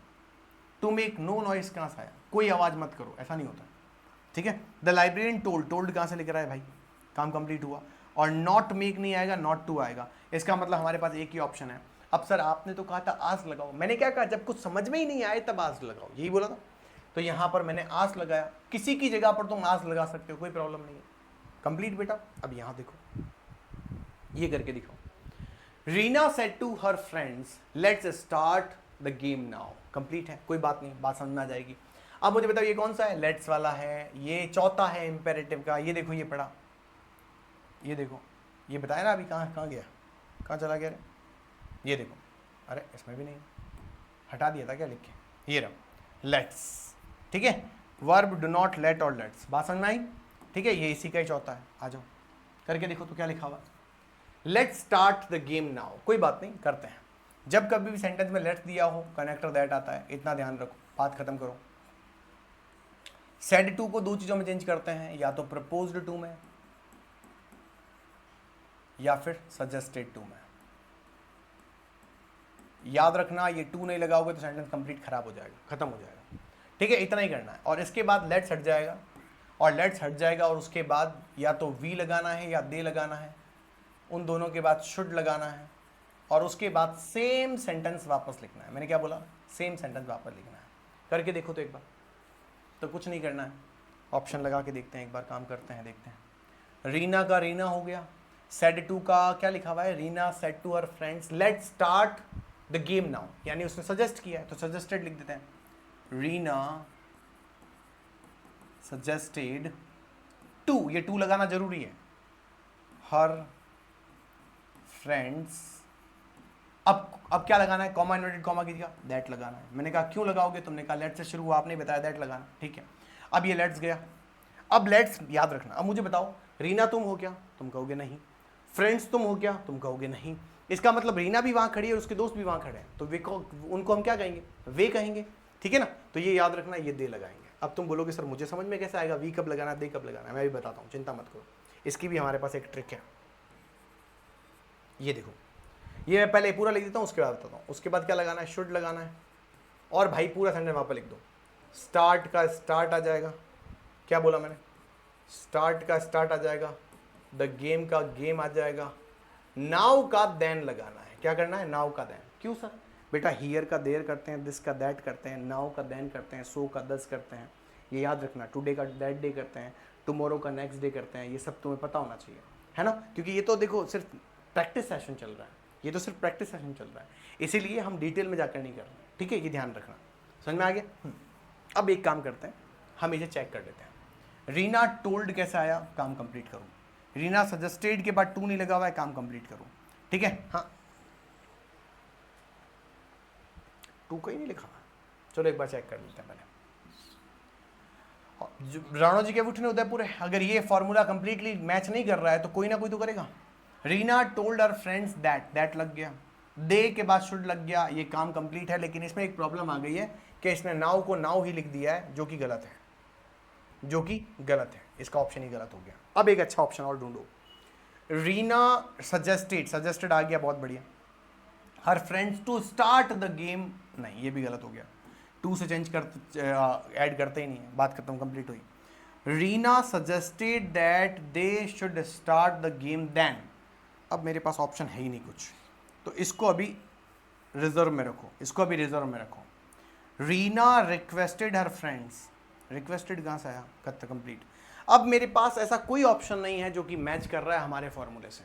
टू मेक नो नॉइस कहाँ से आया, कोई आवाज मत करो, ऐसा नहीं होता, ठीक है। द लाइब्रेरियन टोल्ड कहाँ से लिख रहा है भाई, काम कंप्लीट हुआ। और नॉट मेक नहीं आएगा, नॉट टू आएगा, इसका मतलब हमारे पास एक ही ऑप्शन है। अब सर आपने तो कहा था आस लगाओ, मैंने क्या कहा, जब कुछ समझ में ही नहीं आए तब आस लगाओ, यही बोला था। तो यहां पर मैंने आस लगाया, किसी की जगह पर तुम आस लगा सकते हो, कोई प्रॉब्लम नहीं है, कंप्लीट बेटा। अब यहां देखो, ये करके दिखाओ। Reena said to her friends let's start the game now, complete है, कोई बात नहीं, बात समझ में आ जाएगी। अब मुझे बताओ ये कौन सा है, लेट्स वाला है, ये चौथा है इंपेरेटिव का, ये देखो ये पढ़ा, ये देखो, ये बताया ना अभी, कहाँ गया, कहाँ चला गया रे, ये देखो, अरे इसमें भी नहीं, हटा दिया था क्या लिख के, ये रहा लेट्स, ठीक है, वर्ब डू नॉट लेट और लेट्स, बात समझ में आई, ठीक है, ये इसी का ही चौथा है। आ जाओ करके देखो तो क्या लिखा हुआ, let's start the game now, कोई बात नहीं, करते हैं। जब कभी भी सेंटेंस में लेट्स दिया हो, कनेक्टर दैट आता है, इतना ध्यान रखो, बात खत्म करो। सेड टू को दो चीजों में चेंज करते हैं, या तो प्रपोज्ड टू में या फिर सजेस्टेड टू में। याद रखना, ये टू नहीं लगाओगे तो सेंटेंस कंप्लीट खराब हो जाएगा, खत्म हो जाएगा, ठीक है, इतना ही करना है। और इसके बाद लेट्स हट जाएगा, और लेट्स हट जाएगा, और उसके बाद या तो वी लगाना है या दे लगाना है, उन दोनों के बाद शुड लगाना है, और उसके बाद सेम सेंटेंस वापस लिखना है। मैंने क्या बोला, सेम सेंटेंस वापस लिखना है। करके देखो तो एक बार, तो कुछ नहीं करना है, ऑप्शन लगा के देखते हैं एक बार, काम करते हैं, देखते हैं। रीना का रीना हो गया, सेड टू का क्या लिखा हुआ है, Reena said to her friends let's start the game now, यानी उसने सजेस्ट किया है तो सजेस्टेड लिख देते हैं। रीना सजेस्टेड टू, ये टू लगाना जरूरी है, हर फ्रेंड्स, अब क्या लगाना है, कॉमा इन्वर्टेड कॉमा की जगह दैट लगाना है। मैंने कहा क्यों लगाओगे, तुमने कहा लेट से शुरू हुआ, आपने बताया दैट लगाना, ठीक है। अब ये लेट्स गया, अब लेट्स याद रखना। अब मुझे बताओ, रीना तुम हो क्या, तुम कहोगे नहीं, फ्रेंड्स तुम हो क्या, तुम कहोगे नहीं, इसका मतलब रीना भी वहां खड़ी है और उसके दोस्त भी वहां खड़े हैं, तो वे उनको हम क्या कहेंगे, वे कहेंगे, ठीक है ना। तो ये याद रखना, ये दे लगाएंगे। अब तुम बोलोगे सर मुझे समझ में कैसे आएगा, वी कब लगाना, दे कब लगाना है, मैं भी बताता हूँ, चिंता मत करो, इसकी भी हमारे पास एक ट्रिक है। ये देखो, ये मैं पहले पूरा लिख देता हूँ, उसके बाद बताता हूँ। उसके बाद क्या लगाना है, शुड लगाना है, और भाई पूरा सेंटेंस वहाँ पर लिख दो। स्टार्ट का स्टार्ट आ जाएगा, क्या बोला मैंने, स्टार्ट का स्टार्ट आ जाएगा, द गेम का गेम आ जाएगा, नाउ का देन लगाना है। क्या करना है, नाउ का देन। क्यों सर, बेटा हियर का देर करते हैं, दिस का दैट करते हैं, नाउ का देन करते हैं, सो का दस करते हैं, ये याद रखना। टुडे का दैट डे करते हैं, टुमारो का नेक्स्ट डे करते हैं, ये सब तुम्हें पता होना चाहिए, है ना। क्योंकि ये तो देखो सिर्फ प्रैक्टिस सेशन चल रहा है, ये तो सिर्फ प्रैक्टिस सेशन चल रहा है, इसीलिए हम डिटेल में जाकर नहीं कर रहे, ठीक है, ये ध्यान रखना। समझ में आ गया। अब एक काम करते हैं, हम इसे चेक कर लेते हैं। रीना टोल्ड कैसे आया, काम कंप्लीट करूँ। रीना सजेस्टेड के बाद टू नहीं लगा हुआ है, काम कंप्लीट करूँ, ठीक है। हाँ, टू का ही नहीं लिखा हुआ, चलो एक बार चेक कर लेते हैं पहले। राणो जी के उठने उदयपुर है, अगर ये फॉर्मूला कंप्लीटली मैच नहीं कर रहा है तो कोई ना कोई तो करेगा। Reena told her friends that लग गया, दे के बाद शुड लग गया, ये काम कंप्लीट है। लेकिन इसमें एक प्रॉब्लम आ गई है कि इसने नाउ को नाउ ही लिख दिया है, जो कि गलत है, जो कि गलत है, इसका ऑप्शन ही गलत हो गया। अब एक अच्छा ऑप्शन और ढूंढो। रीना सजेस्टेड आ गया, बहुत बढ़िया। Her friends to start the game, नहीं ये भी गलत हो गया, टू से चेंज कर ऐड करते ही नहीं है, बात खत्म, कंप्लीट हुई। Reena suggested that they should start the game then, अब मेरे पास ऑप्शन है ही नहीं कुछ, तो इसको अभी रिजर्व में रखो, इसको अभी रिजर्व में रखो। रीना रिक्वेस्टेड हर फ्रेंड्स, रिक्वेस्टेड कहाँ से आया, कंप्लीट। अब मेरे पास ऐसा कोई ऑप्शन नहीं है जो कि मैच कर रहा है हमारे फॉर्मूले से,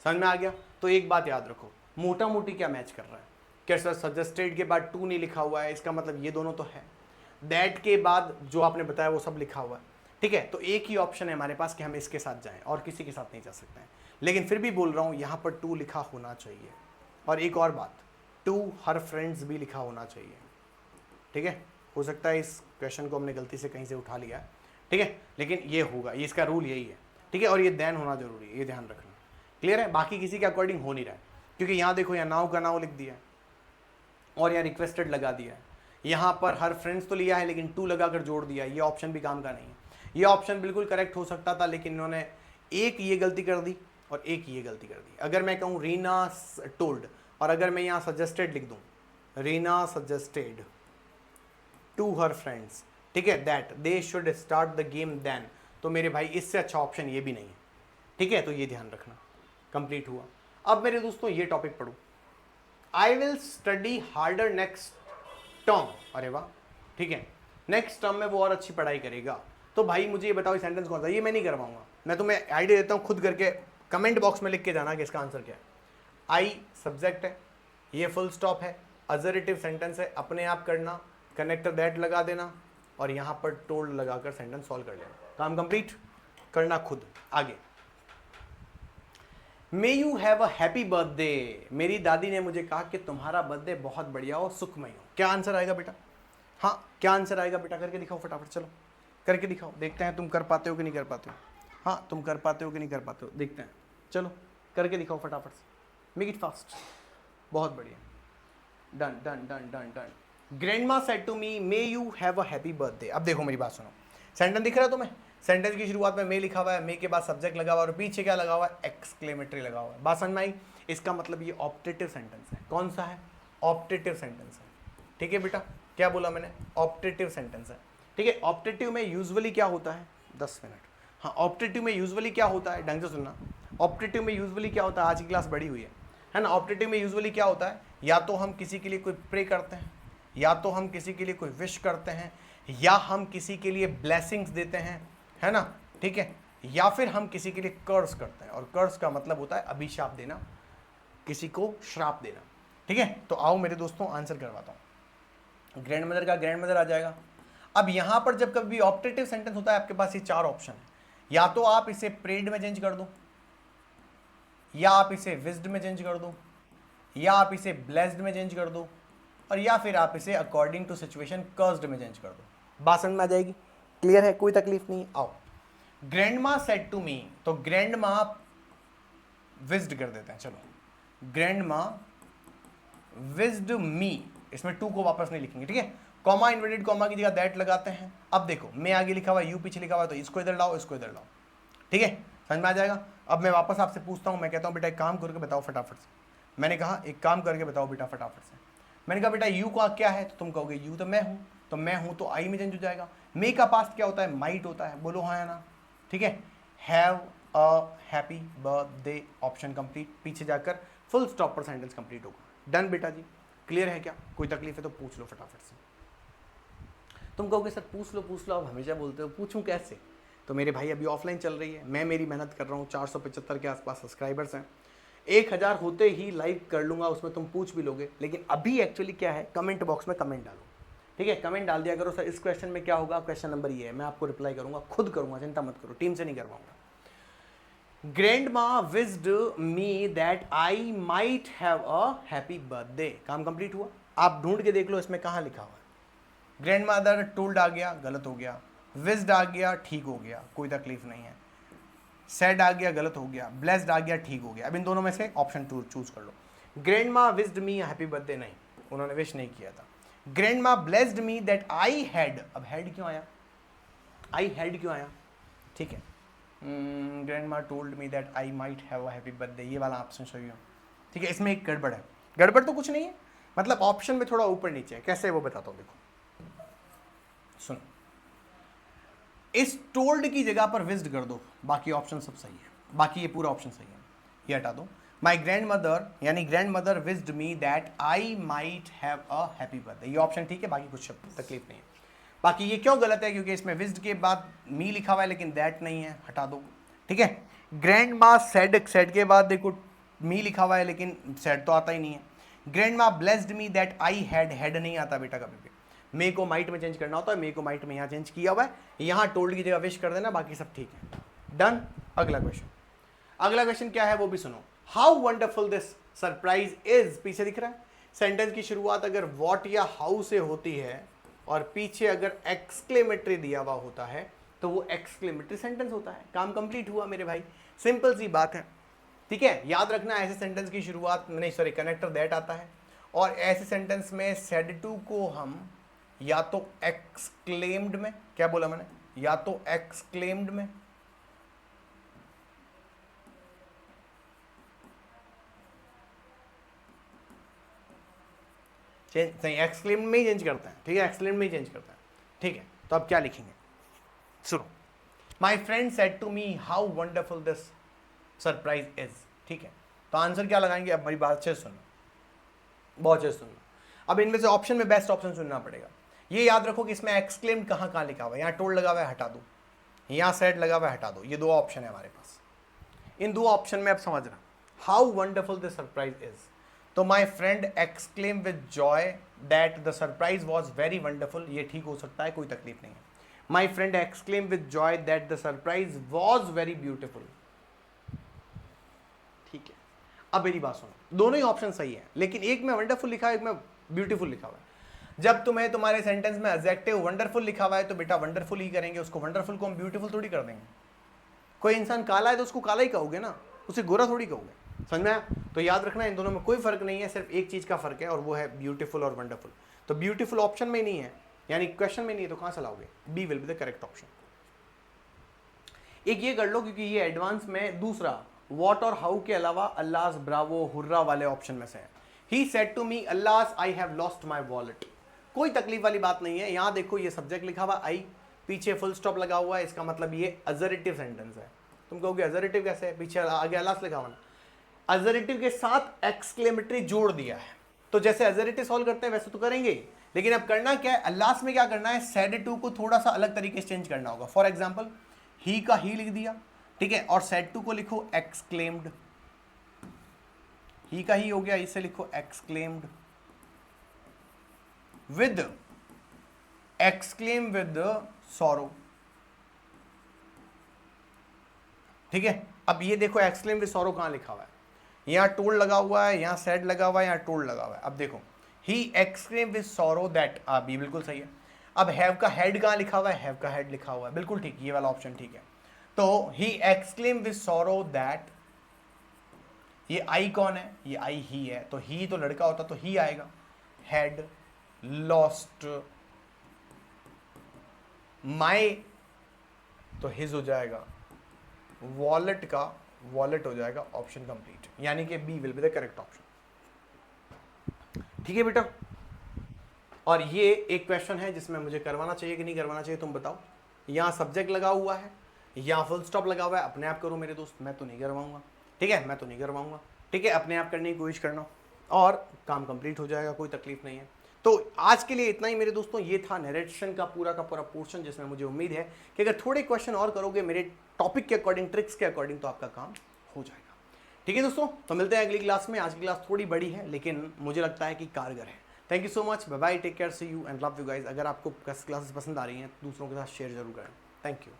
समझ में आ गया। तो एक बात याद रखो, मोटा मोटी क्या मैच कर रहा है, क्या सर सजेस्टेड के बाद टू नहीं लिखा हुआ है, इसका मतलब ये दोनों तो है, दैट के बाद जो आपने बताया वो सब लिखा हुआ है, ठीक है। तो एक ही ऑप्शन है हमारे पास कि हम इसके साथ जाएं और किसी के साथ नहीं जा सकते हैं। लेकिन फिर भी बोल रहा हूँ यहाँ पर टू लिखा होना चाहिए, और एक और बात, टू हर फ्रेंड्स भी लिखा होना चाहिए, ठीक है। हो सकता है इस क्वेश्चन को हमने गलती से कहीं से उठा लिया है, ठीक है, लेकिन ये होगा, ये इसका रूल यही है, ठीक है। और ये देन होना जरूरी है, ये ध्यान रखना, क्लियर है। बाकी किसी के अकॉर्डिंग हो नहीं रहा है, क्योंकि यहाँ देखो, यहाँ नाउ का नाउ लिख दिया है और यहाँ रिक्वेस्टेड लगा दिया है, यहाँ पर हर फ्रेंड्स तो लिया है लेकिन टू लगाकर जोड़ दिया, ये ऑप्शन भी काम का नहीं है। ये ऑप्शन बिल्कुल करेक्ट हो सकता था लेकिन इन्होंने एक ये गलती कर दी और एक ये गलती कर दी। अगर मैं कहूँ रीना टोल्ड और अगर मैं यहाँ सजेस्टेड लिख दूँ, Reena suggested to her friends, ठीक है, that they should start the game then, तो मेरे भाई इससे अच्छा ऑप्शन ये भी नहीं है, ठीक है। तो ये ध्यान रखना, कंप्लीट हुआ। अब मेरे दोस्तों ये टॉपिक पढ़ो, I will study harder next term. अरे वाह, ठीक है, नेक्स्ट टर्म में वो और अच्छी पढ़ाई करेगा। तो भाई मुझे ये बताओ ये सेंटेंस कौन सा, ये मैं नहीं करवाऊंगा, मैं तुम्हें आइडिया देता हूँ, खुद करके कमेंट बॉक्स में लिख के जाना कि इसका आंसर क्या है। आई सब्जेक्ट है, ये फुल स्टॉप है, अजरेटिव सेंटेंस है, अपने आप करना, कनेक्टर दैट लगा देना और यहाँ पर टोल्ड लगाकर सेंटेंस सॉल्व कर लेना, काम कंप्लीट करना खुद। आगे, मे you have a happy birthday. मेरी दादी ने मुझे कहा कि तुम्हारा बर्थडे बहुत बढ़िया हो, सुखमय हो। क्या आंसर आएगा बेटा? हाँ, क्या आंसर आएगा बेटा? करके दिखाओ फटाफट, चलो करके दिखाओ, देखते हैं तुम कर पाते हो कि नहीं कर पाते हो। हाँ, तुम कर पाते हो कि नहीं कर पाते हो, देखते हैं, चलो करके दिखाओ फटाफट से, मेक इट फास्ट। बहुत बढ़िया, done done done done done. Grandma said to me may you have a happy birthday. अब देखो मेरी बात सुनो, सेंटेंस दिख रहा है तुम्हें? सेंटेंस की शुरुआत में मे लिखा हुआ है, मे के बाद सब्जेक्ट लगा हुआ है और पीछे क्या लगा हुआ है? एक्सक्लेमेटरी लगा हुआ है। बात समझ में आई? इसका मतलब ये ऑप्टेटिव सेंटेंस है। कौन सा है? ऑप्टेटिव सेंटेंस है, ठीक है बेटा। क्या बोला मैंने? ऑप्टेटिव सेंटेंस है, ठीक है। ऑप्टेटिव में यूजुअली क्या होता है? 10 मिनट। हाँ, ऑप्टेटिव में यूजुअली क्या होता है, ढंग से सुनना। ऑप्टेटिव में यूजुअली क्या होता है, आज की क्लास बड़ी हुई है ना। ऑप्टेटिव में यूजुअली क्या होता है, या तो हम किसी के लिए कोई प्रे करते हैं, या तो हम किसी के लिए कोई विश करते हैं, या हम किसी के लिए ब्लेसिंग्स देते हैं, है ना, ठीक है, या फिर हम किसी के लिए कर्स करते हैं। और कर्स का मतलब होता है अभिशाप देना, किसी को श्राप देना, ठीक है। तो आओ मेरे दोस्तों आंसर करवाता हूं। ग्रैंड मदर का ग्रैंड मदर आ जाएगा। अब यहां पर जब कभी ऑप्टेटिव सेंटेंस होता है आपके पास ये 4 ऑप्शन है, या तो आप इसे प्रेड में चेंज कर दो, या आप इसे विज्ड में चेंज कर दो, या आप इसे ब्लेस्ड में चेंज कर दो, और या फिर आप इसे अकॉर्डिंग टू सिचुएशन कर्स्ड में चेंज कर दो। बात समझ में आ जाएगी? क्लियर है, कोई तकलीफ नहीं। आओ, ग्रैंडमा सेड टू मी, तो ग्रैंडमा विज्ड कर देते हैं, चलो ग्रैंडमा विज्ड मी, इसमें टू को वापस नहीं लिखेंगे, ठीक है। कॉमा इन्वर्टेड कॉमा की जगह दैट लगाते हैं। अब देखो, मैं आगे लिखा हुआ, यू पीछे लिखा हुआ, तो इसको इधर लाओ, इसको इधर लाओ, ठीक है, समझ में आ जाएगा। अब मैं वापस आपसे पूछता हूं, मैं कहता हूं बेटा एक काम करके बताओ फटाफट से। मैंने कहा एक काम करके बताओ बेटा फटाफट से। मैंने कहा बेटा यू का क्या है, तो तुम कहोगे यू तो मैं हूं, तो मैं हूं तो आई में चेंज हो जाएगा। मे का पास्ट क्या होता है? माइट होता है, बोलो हाँ या ना, ठीक है। Have a happy birthday, option complete, पीछे जाकर फुल स्टॉप पर सेंटेंस कंप्लीट होगा। डन बेटा जी, क्लियर है क्या? कोई तकलीफ है तो पूछ लो फटाफट से। तुम कहोगे सर पूछ लो, आप हमेशा बोलते हो, पूछूं कैसे? तो मेरे भाई अभी ऑफलाइन चल रही है, मैं मेरी मेहनत कर रहा हूँ, 475 के आसपास सब्सक्राइबर्स हैं, 1000 होते ही लाइव कर लूँगा, उसमें तुम पूछ भी लोगे। लेकिन अभी एक्चुअली क्या है, कमेंट बॉक्स में कमेंट डालो, ठीक है, कमेंट डाल दिया करो। सर इस क्वेश्चन में क्या होगा, क्वेश्चन नंबर ये है, मैं आपको रिप्लाई करूँगा, खुद करूँगा, चिंता मत करो, टीम से नहीं करवाऊँगा। Grandma wished me that I might have a happy birthday, काम कंप्लीट हुआ। आप ढूंढ के देख लो इसमें कहाँ लिखा हुआ है। ग्रैंड मदर टोल्ड आ गया, गलत हो गया। विज्ड आ गया, ठीक हो गया, कोई तकलीफ नहीं है। सेड आ गया, गलत हो गया। ब्लेस्ड आ गया, ठीक हो गया। अब इन दोनों में से ऑप्शन 2 चूज कर लो। Grandma wished me happy birthday, नहीं, उन्होंने विश नहीं किया था। Grandma blessed me that I had, अब हैड क्यों आया, आई हैड क्यों आया, ठीक है। Grandma told me that I might have a happy birthday, ये वाला ऑप्शन सही हो, ठीक है। इसमें एक गड़बड़ है, गड़बड़ तो कुछ नहीं है, मतलब ऑप्शन में थोड़ा ऊपर नीचे है, कैसे वो बताता हूं, देखो सुनो, इस टोल्ड की जगह पर विज्ड कर दो, बाकी ऑप्शन सब सही है, बाकी ये पूरा ऑप्शन सही है, ये हटा दो। माई ग्रैंड मदर यानी grandmother wished me that I might have a happy birthday, ये ऑप्शन ठीक है, बाकी कुछ तकलीफ नहीं है। बाकी ये क्यों गलत है, क्योंकि इसमें विज्ड के बाद मी लिखा हुआ है लेकिन दैट नहीं है, हटा दो, ठीक है। ग्रैंड मा सेड, सेड के बाद देखो मी लिखा हुआ है लेकिन सेड तो आता ही नहीं है। ग्रैंड मा blessed me that I had, had नहीं आता बेटा कभी भी, मे को माइट में चेंज करना होता है, मे को माइट में यहाँ चेंज किया हुआ है, यहाँ टोल्ड की जगह विश कर देना, बाकी सब ठीक है। डन। अगला क्वेश्चन, अगला क्वेश्चन क्या है वो भी सुनो। How wonderful this surprise is, पीछे दिख रहा है, सेंटेंस की शुरुआत अगर वॉट या हाउ से होती है और पीछे अगर एक्सक्लेमेटरी दिया हुआ होता है तो वो एक्सक्लेमेटरी सेंटेंस होता है। काम कंप्लीट हुआ मेरे भाई, सिंपल सी बात है, ठीक है। याद रखना ऐसे सेंटेंस की शुरुआत नहीं, सॉरी, कनेक्टर दैट आता है, और ऐसे सेंटेंस में सेड टू को हम या तो एक्सक्लेम्ड में, क्या बोला मैंने, या तो एक्सक्लेम्ड में चेंज, नहीं एक्सक्लेम्ड में ही चेंज करते हैं, ठीक है, एक्सक्लेम्ड में ही चेंज करते हैं, ठीक है। तो अब क्या लिखेंगे, सुनो, my friend said to me how wonderful this surprise is, ठीक है। तो आंसर क्या लगाएंगे, अब मेरी बात अच्छे से सुनना, बहुत अच्छे से सुनना। अब इनमें से ऑप्शन में बेस्ट ऑप्शन चुनना पड़ेगा। ये याद रखो कि इसमें एक्सक्लेम्ड कहाँ कहाँ लिखा हुआ है, यहाँ टोल्ड लगा हुआ है हटा दो, यहाँ सेड लगा हुआ है हटा दो, ये दो ऑप्शन है हमारे पास। इन दो ऑप्शन में अब समझना, how wonderful this surprise is, तो my friend exclaim with joy that the surprise was very wonderful, ये ठीक हो सकता है, कोई तकलीफ नहीं है। My friend exclaim with joy that the surprise was very beautiful, ठीक है। अब मेरी बात सुनो, दोनों ही ऑप्शन सही है, लेकिन एक में वंडरफुल लिखा है, एक में ब्यूटीफुल लिखा हुआ है। जब तुम्हें तुम्हारे सेंटेंस में एडजेक्टिव वंडरफुल लिखा हुआ है तो बेटा वंडरफुल ही करेंगे, उसको वंडरफुल को हम ब्यूटीफुल थोड़ी कर देंगे। कोई इंसान काला है तो उसको काला ही कहोगे ना, उसे गोरा थोड़ी कहोगे, समझ में आया? तो याद रखना इन दोनों में कोई फर्क नहीं है, सिर्फ एक चीज का फर्क है और वो है ब्यूटीफुल और वंडरफुल। तो ब्यूटीफुल ऑप्शन में नहीं है, यानी क्वेश्चन में नहीं है, तो कहां से लाओगे, B will be the correct option. एक ये कर लो क्योंकि ये एडवांस में दूसरा वॉट और हाउ के अलावा अल्लाह ब्रावो हुर्रा वाले ऑप्शन में से है। He said to me alas I have lost my wallet, कोई तकलीफ वाली बात नहीं है। यहां देखो ये सब्जेक्ट लिखा हुआ आई, पीछे फुल स्टॉप लगा हुआ है, इसका मतलब ये अजरेटिव सेंटेंस है। तुम कहोगे अजरेटिव कैसे है, पीछे आगे अल्लाह लिखा हुआ ना, अजरेटिव के साथ एक्सक्लेमेटरी जोड़ दिया है। तो जैसे अजरेटिव सॉल्व करते हैं वैसे तो करेंगे, लेकिन अब करना क्या है, अल्लाह में क्या करना है, सेड टू को थोड़ा सा अलग तरीके से चेंज करना होगा। फॉर एग्जाम्पल ही का ही लिख दिया, ठीक है, और सेड टू को लिखो एक्सक्लेम्ड, ही का ही हो गया, इसे लिखो exclaimed with exclaim with sorrow, ठीक है। अब ये देखो एक्सक्लेम विद सॉरो कहां लिखा हुआ है, यहां टोल्ड लगा हुआ है, यहां सेड लगा हुआ है, यहां टोल्ड लगा हुआ है। अब देखो ही एक्सक्लेम विद सॉरो दैट, ये बिल्कुल सही है। अब हैव का हेड कहां लिखा हुआ है, हैव का हेड लिखा हुआ है, बिल्कुल ठीक, ये वाला ऑप्शन ठीक है। तो ही एक्सक्लेम विद सॉरो दैट, ये आई कौन है, ये आई ही है, तो ही तो लड़का होता तो ही आएगा, हैड लॉस्ट माई तो हिज हो जाएगा, वॉलेट का वॉलेट हो जाएगा, ऑप्शन कंप्लीट, यानी कि B will be the correct option, ठीक है बेटा। और ये एक क्वेश्चन है जिसमें मुझे करवाना चाहिए कि नहीं करवाना चाहिए, तुम बताओ। यहां सब्जेक्ट लगा हुआ है, यहां फुल स्टॉप लगा हुआ है, अपने आप करो मेरे दोस्त, मैं तो नहीं करवाऊंगा, ठीक है, मैं तो नहीं करवाऊंगा, ठीक है, अपने आप करने की कोशिश करना और काम कंप्लीट हो जाएगा, कोई तकलीफ नहीं है। तो आज के लिए इतना ही मेरे दोस्तों, ये था नरेशन का पूरा पोर्शन, जिसमें मुझे उम्मीद है कि अगर थोड़े क्वेश्चन और करोगे मेरे टॉपिक के अकॉर्डिंग, ट्रिक्स के अकॉर्डिंग, तो आपका काम हो जाएगा, ठीक है दोस्तों। तो मिलते हैं अगली क्लास में। आज की क्लास थोड़ी बड़ी है लेकिन मुझे लगता है कि कारगर है। Thank you so much, bye bye, take care, see you and love you guys. अगर आपको क्लासेस पसंद आ रही हैं दूसरों के साथ शेयर जरूर करें। Thank you.